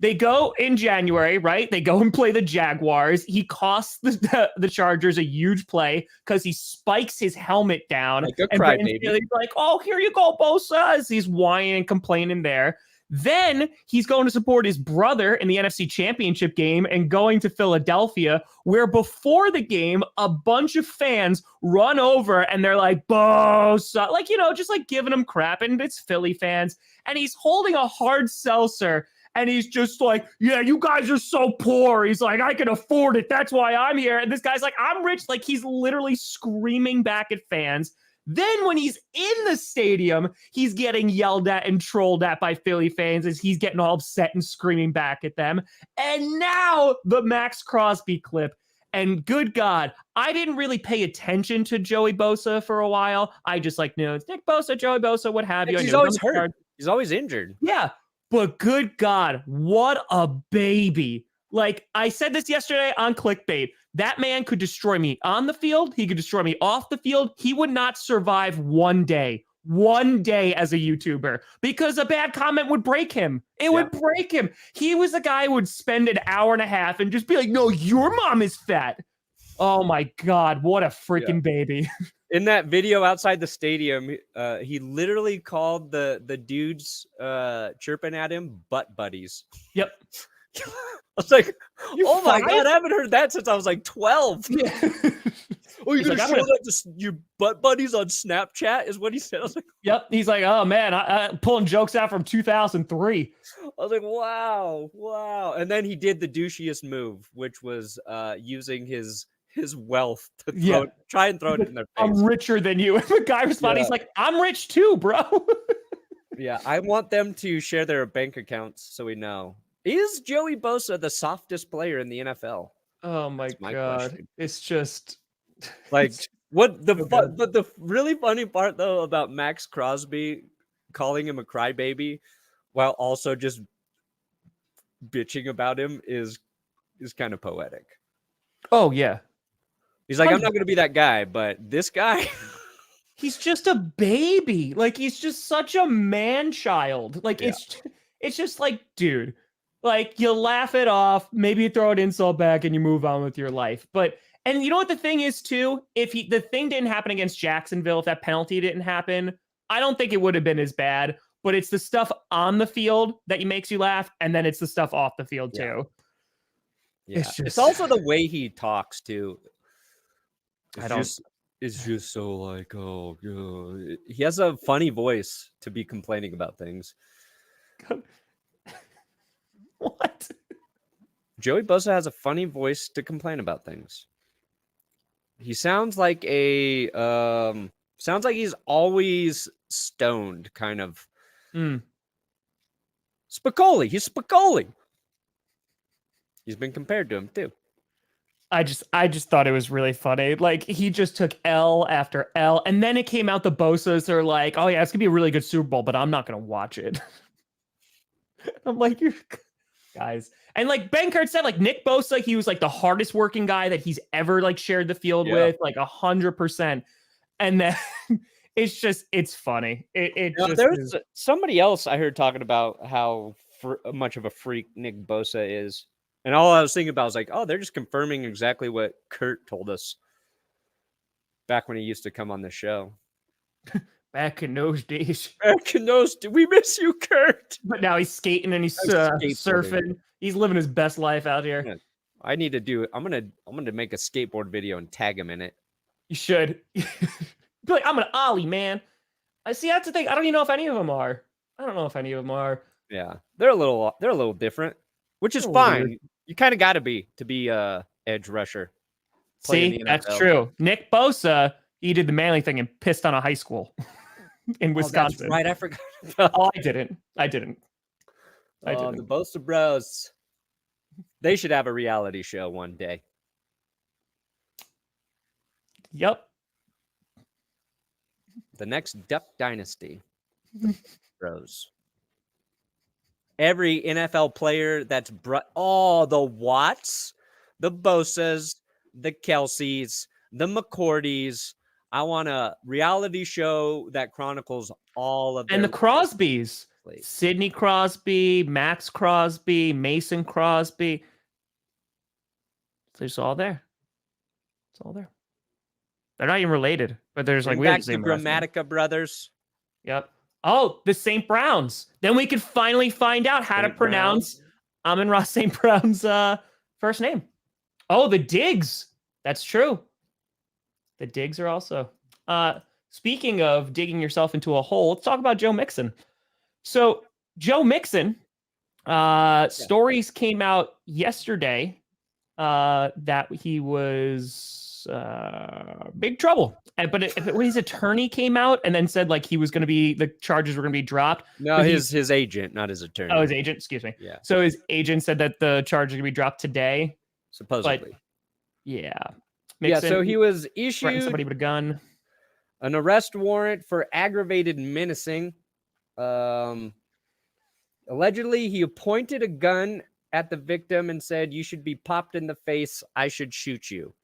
They go in January, right? They go and play the Jaguars. He costs the Chargers a huge play because he spikes his helmet down. Like a crybaby. He's like, oh, here you go, Bosa, as he's whining and complaining there. Then he's going to support his brother in the NFC Championship game and going to Philadelphia, where before the game, a bunch of fans run over and they're like, Bosa, like, just like giving him crap. And it's Philly fans. And he's holding a hard seltzer. And he's just like, yeah, you guys are so poor. He's like, I can afford it. That's why I'm here. And this guy's like, I'm rich. Like, he's literally screaming back at fans. Then when he's in the stadium, he's getting yelled at and trolled at by Philly fans as he's getting all upset and screaming back at them. And now the Max Crosby clip. And good God, I didn't really pay attention to Joey Bosa for a while. I just knew it's Nick Bosa, Joey Bosa, what have you. He's always hurt. He's always injured. Yeah. But good God, what a baby. Like I said this yesterday on Clickbait, that man could destroy me on the field. He could destroy me off the field. He would not survive one day as a YouTuber because a bad comment would break him. It would break him. He was the guy who would spend an hour and a half and just be like, no, your mom is fat. Oh my God, what a freaking baby. In that video outside the stadium, he literally called the dudes chirping at him butt buddies. Yep. I was like, You oh my fired? God, I haven't heard that since I was like 12. Yeah. Oh, you're He's going like, to show that to your butt buddies on Snapchat is what he said. I was like, Yep. He's like, oh man, I pulling jokes out from 2003. I was like, wow. And then he did the douchiest move, which was using his wealth to try and throw it in their face. I'm richer than you. And the guy responded, he's like, I'm rich too, bro. Yeah, I want them to share their bank accounts so we know. Is Joey Bosa the softest player in the NFL? Oh my God. Question. It's just like what the but the really funny part though about Max Crosby calling him a crybaby while also just bitching about him is kind of poetic. Oh yeah. He's like, I'm not going to be that guy, but this guy, he's just a baby. Like he's just such a man child. Like it's just like, dude, like you laugh it off, maybe you throw an insult back and you move on with your life. But and you know what the thing is too? If the thing didn't happen against Jacksonville, if that penalty didn't happen, I don't think it would have been as bad. But it's the stuff on the field that makes you laugh, and then it's the stuff off the field too. Yeah. It's also the way he talks too. It's just so like, oh, yeah. He has a funny voice to be complaining about things. What? Joey Bosa has a funny voice to complain about things. He sounds like he's always stoned, kind of. Spicoli. He's Spicoli. He's been compared to him too. I just thought it was really funny. Like he just took L after L, and then it came out the Bosas are like, "Oh yeah, it's gonna be a really good Super Bowl, but I'm not gonna watch it." I'm like, you guys, and like Benkert said, like Nick Bosa, he was like the hardest working guy that he's ever like shared the field with, like 100%. And then it's funny. There's somebody else I heard talking about how much of a freak Nick Bosa is. And all I was thinking about was like, oh, they're just confirming exactly what Kurt told us back when he used to come on the show. Back in those days. We miss you, Kurt. But now he's skating and he's surfing. He's living his best life out here. Yeah. I need to do it. I'm gonna make a skateboard video and tag him in it. You should. Be like, I'm an ollie, man. I see. That's the thing. I don't even know if any of them are. Yeah, they're a little different, which is fine. Weird. You kind of got to be edge rusher. See, that's true. Nick Bosa, he did the manly thing and pissed on a high school in Wisconsin. That's right, I forgot. Oh, I didn't. The Bosa Bros. They should have a reality show one day. Yep. The next Duck Dynasty. Bros. Every NFL player that's the Watts, the Bosas, the Kelseys, the McCourtys. I want a reality show that chronicles all of them. And the Crosbys. Sidney Crosby, Max Crosby, Mason Crosby. So it's all there. They're not even related, but there's like back to Grammatica brothers. Yep. Oh, the St. Browns. Then we could finally find out how to pronounce Amon-Ra St. Brown's first name. Oh, the Diggs. That's true. The Diggs are also. Speaking of digging yourself into a hole, let's talk about Joe Mixon. So Joe Mixon, stories came out yesterday that he was big trouble. But his attorney came out and then said like the charges were going to be dropped. No, his agent, not his attorney. Oh, his agent. Excuse me. Yeah. So his agent said that the charges are going to be dropped today. Supposedly. But, yeah. Mixon, so he was issued somebody with a gun. An arrest warrant for aggravated menacing. Allegedly, he pointed a gun at the victim and said, "You should be popped in the face. I should shoot you."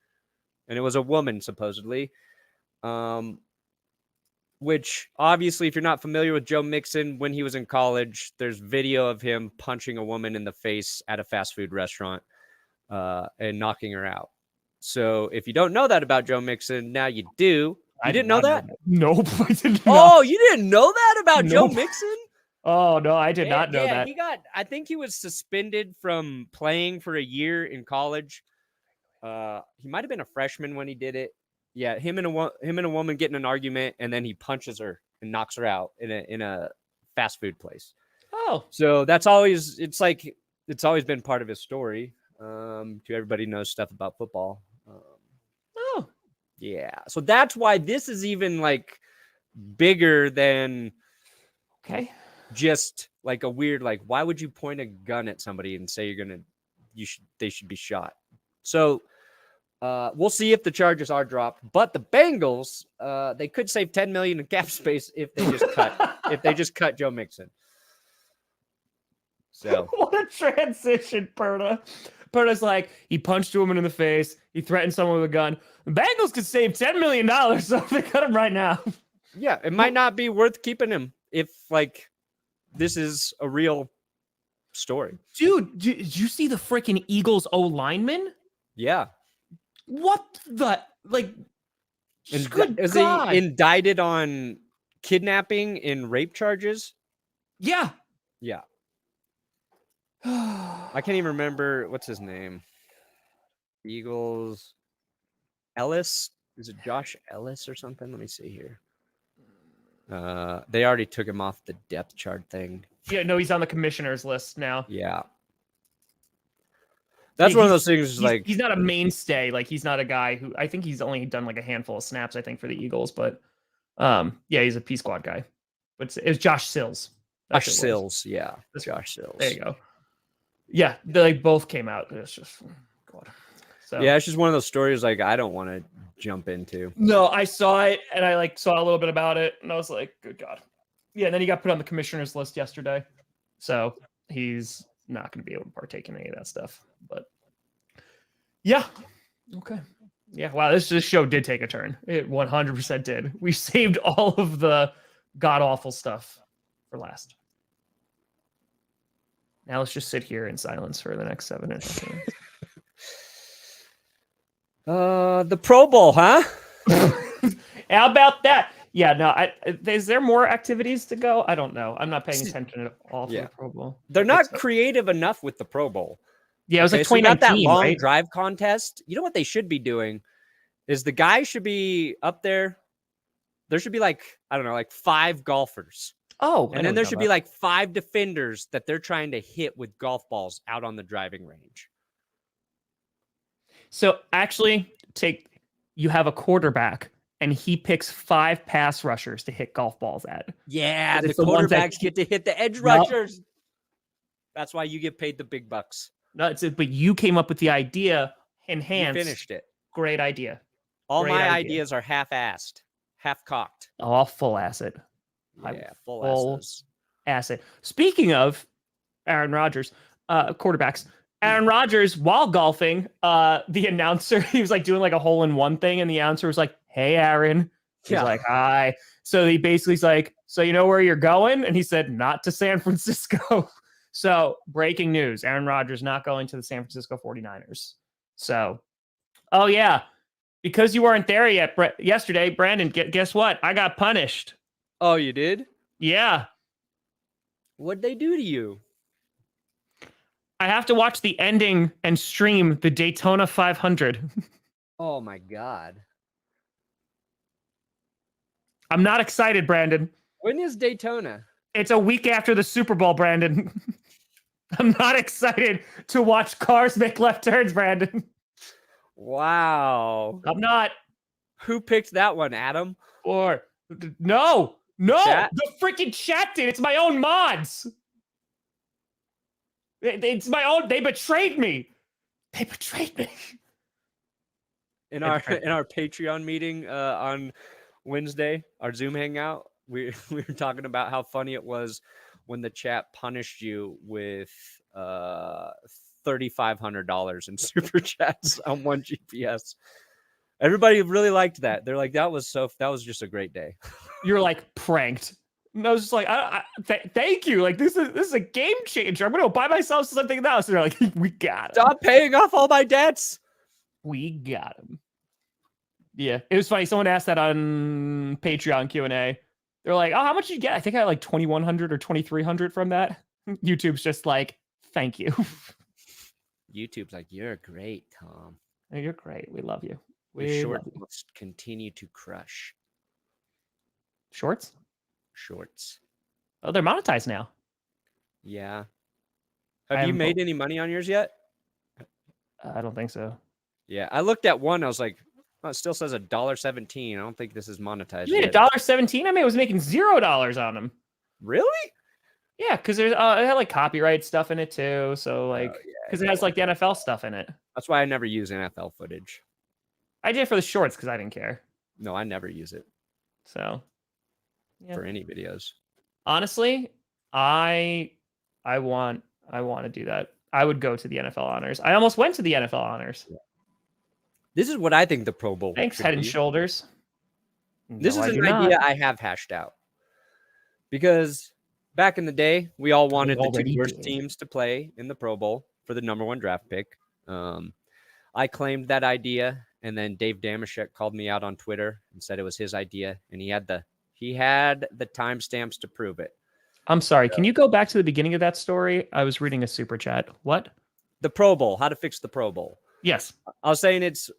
And it was a woman, supposedly. Which, obviously, if you're not familiar with Joe Mixon, when he was in college, there's video of him punching a woman in the face at a fast food restaurant and knocking her out. So if you don't know that about Joe Mixon, now you do. You didn't know that? Nope, I did not. Oh, you didn't know that about Joe Nope. Mixon? Oh no, I did not know that. I think he was suspended from playing for a year in college. He might have been a freshman when he did it. Yeah, him and a woman get in an argument, and then he punches her and knocks her out in a fast food place. Oh, so it's always been part of his story. To everybody who knows stuff about football. oh, yeah. So that's why this is even like bigger than okay. Just like a weird, like, why would you point a gun at somebody and say they should be shot? So we'll see if the charges are dropped. But the Bengals, they could save $10 million in cap space if they just cut Joe Mixon. So What a transition, Perna. Perna's like, he punched a woman in the face. He threatened someone with a gun. The Bengals could save $10 million, so they cut him right now. Yeah, it might not be worth keeping him if, like, this is a real story. Dude, did you see the freaking Eagles O lineman? Yeah. What the, like, good is God. he indicted on kidnapping and rape charges? Yeah. Yeah. I can't even remember what's his name. Eagles Ellis? Is it Josh Ellis or something? Let me see here. They already took him off the depth chart thing. Yeah, no, he's on the commissioner's list now. Yeah. That's one of those things like he's not a mainstay. Like, he's not a guy who, I think he's only done like a handful of snaps, I think, for the Eagles, but yeah, he's a P squad guy. But it was Josh Sills. Josh Sills, yeah. Josh Sills. There you go. Yeah, they both came out. It's just God. So yeah, it's just one of those stories like I don't want to jump into. No, I saw it and I like saw a little bit about it and I was like, good God. Yeah, and then he got put on the commissioner's list yesterday. So he's not going to be able to partake in any of that stuff. But yeah. Okay. Yeah. Wow. This show did take a turn. It 100% did. We saved all of the god awful stuff for last. Now let's just sit here in silence for the next 7 minutes. The Pro Bowl, huh? How about that? Yeah, no. Is there more activities to go? I don't know. I'm not paying attention at all for the Pro Bowl. They're not creative enough with the Pro Bowl. Yeah, it was like so 2019, that long right? drive contest. You know what they should be doing is the guy should be up there. There should be like, I don't know, like 5 golfers. Oh, and then there should be like 5 defenders that they're trying to hit with golf balls out on the driving range. So actually, you have a quarterback and he picks 5 pass rushers to hit golf balls at. Yeah, the the ones that- quarterbacks get to hit the edge rushers. That's why you get paid the big bucks. No, but you came up with the idea. Enhanced. You finished it. Great idea. All Great my idea. ideas are half-assed, half-cocked. All full asset. Yeah, full asses. Asset. Speaking of Aaron Rodgers, quarterbacks. Aaron Rodgers, while golfing, the announcer, he was like doing like a hole-in-one thing, and the announcer was like, "Hey, Aaron." He's like, "Hi." So he basically's like, "So you know where you're going?" And he said, "Not to San Francisco." So breaking news: Aaron Rodgers not going to the San Francisco 49ers. So, oh yeah, because you weren't there yet yesterday, Brandon. Guess what? I got punished. Oh, you did? Yeah. What'd they do to you? I have to watch the ending and stream the Daytona 500. Oh my God. I'm not excited, Brandon. When is Daytona? It's a week after the Super Bowl, Brandon. I'm not excited to watch cars make left turns, Brandon. Wow. I'm not. Who picked that one, Adam? Or no, Chat? the freaking chat did. It's my own mods. It's my own. They betrayed me. They betrayed me. In our Patreon meeting on Wednesday, our Zoom hangout, we were talking about how funny it was when the chat punished you with $3,500 in super chats on one GPS. Everybody really liked that. They're like, that was just a great day. You're like pranked. And I was just like, thank you. Like this is a game changer. I'm gonna buy myself something else. And they're like, we got him. Stop paying off all my debts. We got him. Yeah, it was funny. Someone asked that on Patreon Q&A. They're like, oh, how much did you get? I think I got like 2,100 or 2,300 from that. YouTube's just like, thank you. YouTube's like, you're great, Tom. You're great. We love you. Your We shorts love you. must continue to crush. Shorts? Shorts. Oh, they're monetized now. Yeah. I Have you haven't made any money on yours yet? I don't think so. Yeah, I looked at one. I was like, oh, it still says $1.17. I don't think this is monetized You made yet. $1.17? I mean, I was making $0 on them. Really? Yeah, because there's it had like copyright stuff in it too. So like, because it has like the NFL stuff in it. That's why I never use NFL footage. I did it for the shorts because I didn't care. No, I never use it So yeah. for any videos. Honestly, I want to do that. I would go to the NFL honors. I almost went to the NFL honors. This is what I think the Pro Bowl. Thanks, should Head and be. Shoulders. This No, is I do an idea not. I have hashed out because back in the day, we all wanted the already two worst did. teams to play in the Pro Bowl for the #1 draft pick. I claimed that idea, and then Dave Damashek called me out on Twitter and said it was his idea, and he had the timestamps to prove it. I'm sorry. Can you go back to the beginning of that story? I was reading a super chat. What? The Pro Bowl, how to fix the Pro Bowl. Yes. I was saying it's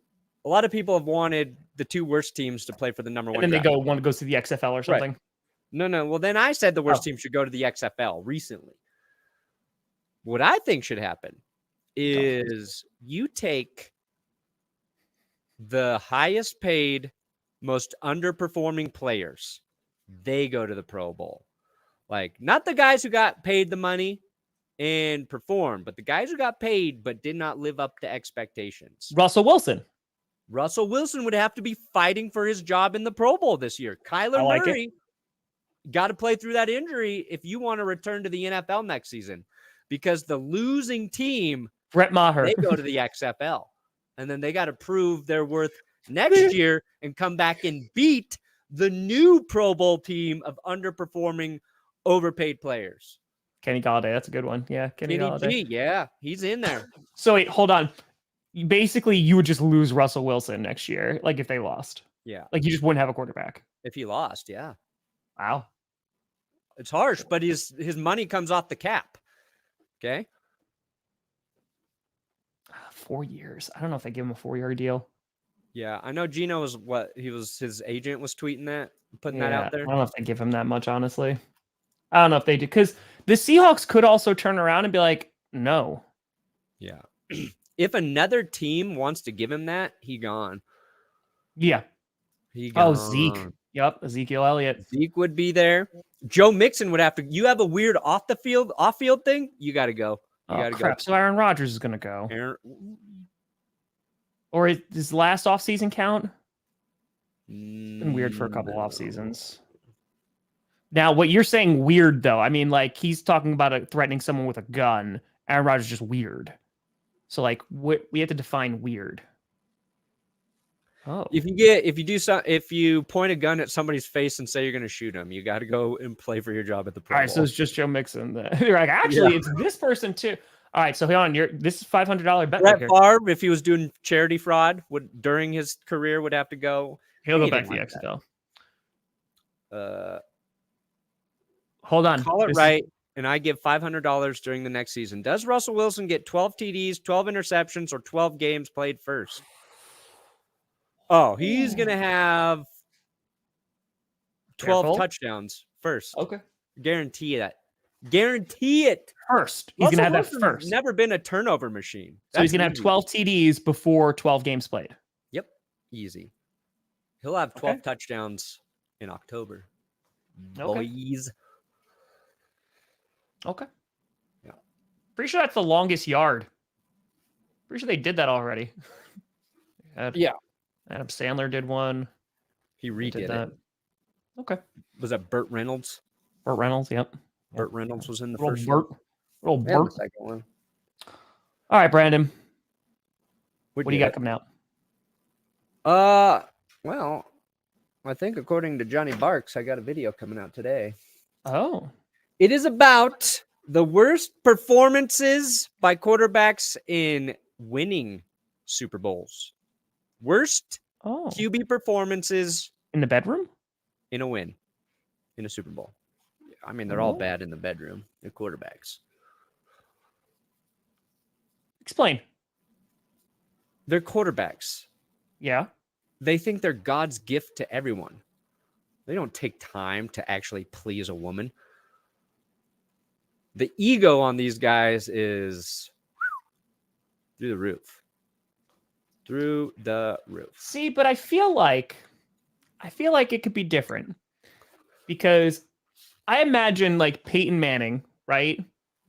a lot of people have wanted the two worst teams to play for the #1 And then they draft. one goes to the XFL or something. No. Well, then I said the worst Oh. team should go to the XFL recently. What I think should happen is you take the highest paid, most underperforming players. They go to the Pro Bowl. Like, not the guys who got paid the money and performed, but the guys who got paid but did not live up to expectations. Russell Wilson. Russell Wilson would have to be fighting for his job in the Pro Bowl this year. Kyler like it. Murray got to play through that injury if you want to return to the NFL next season, because the losing team, Brett Maher. they go to the XFL, and then they got to prove their worth next year and come back and beat the new Pro Bowl team of underperforming, overpaid players. Kenny Galladay. That's a good one. Yeah, Kenny Galladay. G, yeah, he's in there. So wait, hold on. Basically, you would just lose Russell Wilson next year, like if they lost. Yeah, Like you just wouldn't have a quarterback. if he lost, yeah. Wow. It's harsh, but his money comes off the cap. Okay. 4 years. I don't know if they give him a 4-year deal. Yeah, I know Gino was his agent was tweeting that, putting that out there. I don't know if they give him that much, honestly. I don't know if they do, because the Seahawks could also turn around and be like, no. Yeah. If another team wants to give him that, he gone. Yeah. He gone. Oh, Zeke. Yep. Ezekiel Elliott. Zeke would be there. Joe Mixon would have to. You have a weird off field thing. You got to go. You Oh, got to crap. go. So Aaron Rodgers is going to go. Aaron, Or does last offseason count? Been weird for a couple no. off seasons. Now, what you're saying weird, though, I mean, like, he's talking about threatening someone with a gun. Aaron Rodgers is just weird. So, like, we have to define weird. Oh. If you point a gun at somebody's face and say you're going to shoot him, you got to go and play for your job at the Pro All right, Bowl. so it's just Joe Mixon. You're like, actually, it's this person, too. All right, so hold on. This is $500 bet. Brett Right here. Favre, if he was doing charity fraud, during his career would have to go. He'll go He back to didn't the want XFL. Hold on. Call it This is- right, and I give $500 during the next season. Does Russell Wilson get 12 TDs, 12 interceptions, or 12 games played first? Oh, he's going to have 12 Careful. touchdowns first. Okay. Guarantee that. Guarantee it. First. He's going to have that Wilson's first. Never been a turnover machine. So he's That's going to have easy. 12 TDs before 12 games played. Yep. Easy. He'll have 12 touchdowns in October. Okay. Boys. Okay. Yeah. Pretty sure that's the longest yard. Pretty sure they did that already. Yeah. Adam Sandler did one. He They did redid that. it. Okay. Was that Burt Reynolds? Burt Reynolds. Yep. Burt Reynolds was in the Little first Burt. one. Little And the Burt. second one. All right, Brandon. We What do you did got it. coming out? Well, I think according to Johnny Barks, I got a video coming out today. Oh. It is about the worst performances by quarterbacks in winning Super Bowls. Worst Oh. QB performances In the bedroom? in a win in a Super Bowl. I mean, they're all Oh. bad in the bedroom, the quarterbacks. Explain. They're quarterbacks. Yeah. They think they're God's gift to everyone. They don't take time to actually please a woman. The ego on these guys is through the roof. Through the roof. See, but I feel like it could be different because I imagine like Peyton Manning, right?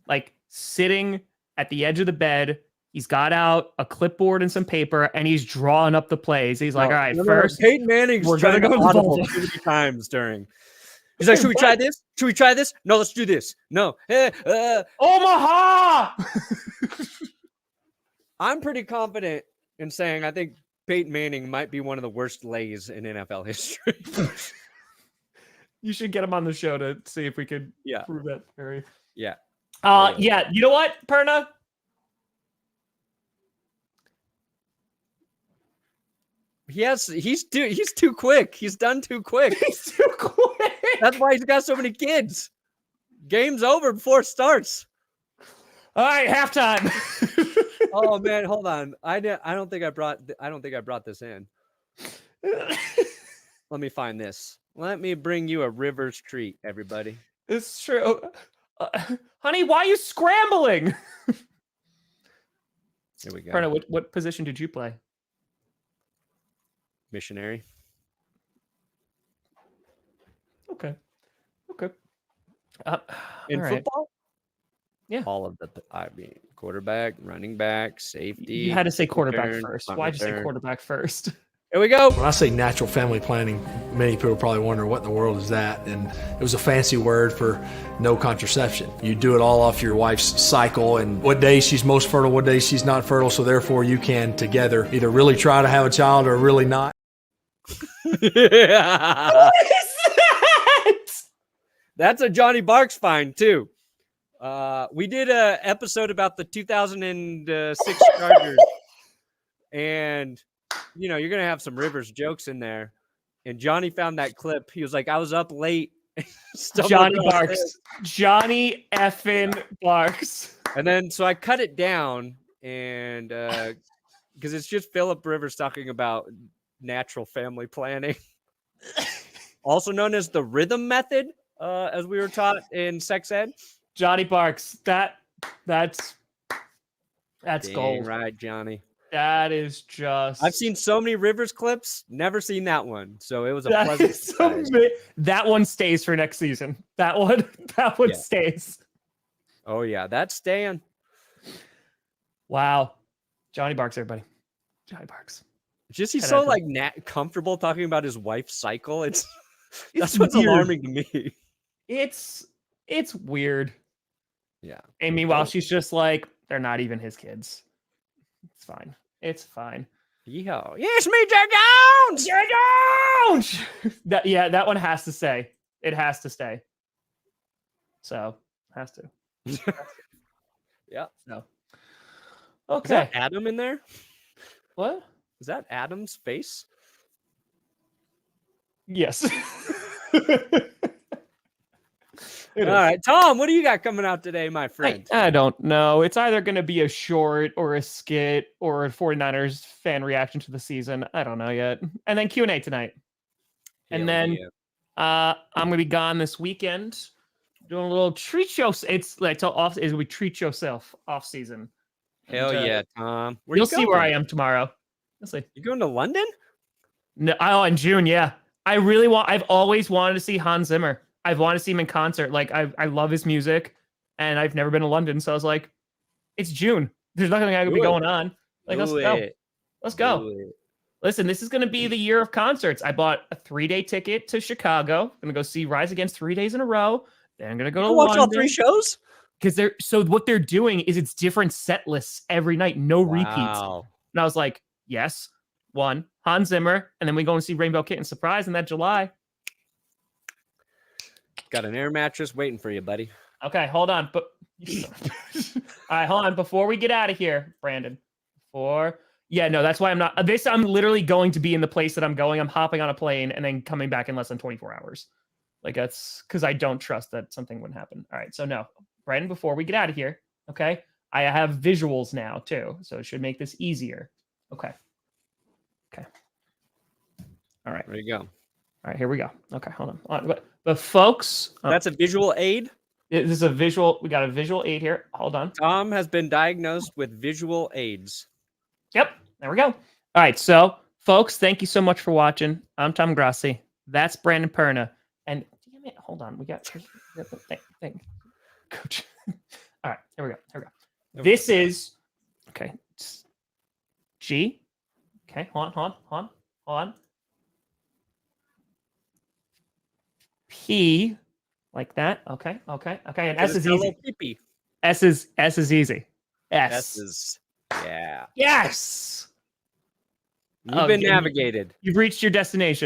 Like sitting at the edge of the bed. He's got out a clipboard and some paper, and he's drawing up the plays. He's like, all right, first, Peyton Manning's we're trying gonna to go audible Bosa. too many times during. He's like, should we try this? Should we try this? No, let's do this. No. Omaha! I'm pretty confident in saying I think Peyton Manning might be one of the worst lays in NFL history. You should get him on the show to see if we could Yeah. prove that theory. Yeah. Yeah. You know what, Perna? He's too quick. He's done too quick. He's too quick. That's why he's got so many kids. Game's over before it starts. All right, halftime. Oh man, hold on. I don't think I brought this in. Let me find this. Let me bring you a Rivers treat, everybody. It's true. Honey, why are you scrambling? Here we go. Perna, what position did you play? Missionary. Okay. In all right. football? Yeah. All of the, quarterback, running back, safety. You had to say quarterback return, first. punt Why'd you say return. quarterback first? Here we go. When I say natural family planning, many people probably wonder what in the world is that. And it was a fancy word for no contraception. You do it all off your wife's cycle and what days she's most fertile, what days she's not fertile. So therefore you can together either really try to have a child or really not. What is that? That's a Johnny Barks find too. We did a episode about the 2006 Chargers, and you're gonna have some Rivers jokes in there. And Johnny found that clip. He was like, "I was up late." Johnny Barks. Johnny effing Barks. And then so I cut it down, and because it's just Philip Rivers talking about natural family planning, also known as the rhythm method, as we were taught in sex ed. Johnny Barks. That's Dang gold. right, Johnny. That is just. I've seen so many Rivers clips, never seen that one. So it was a That pleasant is surprise. that one stays for next season. That one Yeah. stays. Oh yeah, that's staying. Wow. Johnny Barks, everybody. Johnny Barks. Just he's And so I- like comfortable talking about his wife's cycle. That's It's what's weird. alarming to me. It's weird. Yeah. And meanwhile, she's just like, they're not even his kids. It's fine. It's fine. Yeehaw. Yes, me, Jack Jones. That one has to stay. It has to stay. So has to. Yeah. So. Is Okay. that Adam in there? What? Is that Adam's face? Yes. All right, Tom, what do you got coming out today, my friend? I don't know. It's either going to be a short or a skit or a 49ers fan reaction to the season. I don't know yet. And then Q&A tonight. And then I'm going to be gone this weekend doing a little treat yourself. It's like we treat yourself off season. Hell And, yeah, Tom. You'll see where I am tomorrow. You'll see. You going to London? No, in June, yeah. I've always wanted to see Hans Zimmer. I've wanted to see him in concert. Like I love his music, and I've never been to London, so I was like, it's June. There's nothing I could be going on. Like let's go. Let's go. Listen, this is going to be the year of concerts. I bought a 3-day ticket to Chicago. Going to go see Rise Against 3 days in a row. Then I'm gonna go You to watch all London. 3 shows? Because what they're doing is it's different set lists every night, no repeats. Wow. And I was like, yes, 1, Hans Zimmer, and then we go and see Rainbow Kitten Surprise in that July. Got an air mattress waiting for you, buddy. Okay, hold on. But all right, hold on. Before we get out of here, Brandon. That's why I'm not I'm literally going to be in the place that I'm going. I'm hopping on a plane and then coming back in less than 24 hours. Like that's because I don't trust that something would happen. All right, so no. Brandon, before we get out of here, okay? I have visuals now too, so it should make this easier. Okay. All right. There you go. All right, here we go. Okay, hold on. But folks, That's a visual aid. this is a visual. We got a visual aid here. Hold on. Tom has been diagnosed with visual aids. Yep, there we go. All right, so folks, thank you so much for watching. I'm Tom Grossi. That's Brandon Perna. And damn it, hold on. We got thing. Coach. All right, here we go. This is okay. G. Okay, hold on. P, like that. Okay. And S is easy. Pee-pee. S is easy. S is yeah. Yes. You've been navigated. You've reached your destination.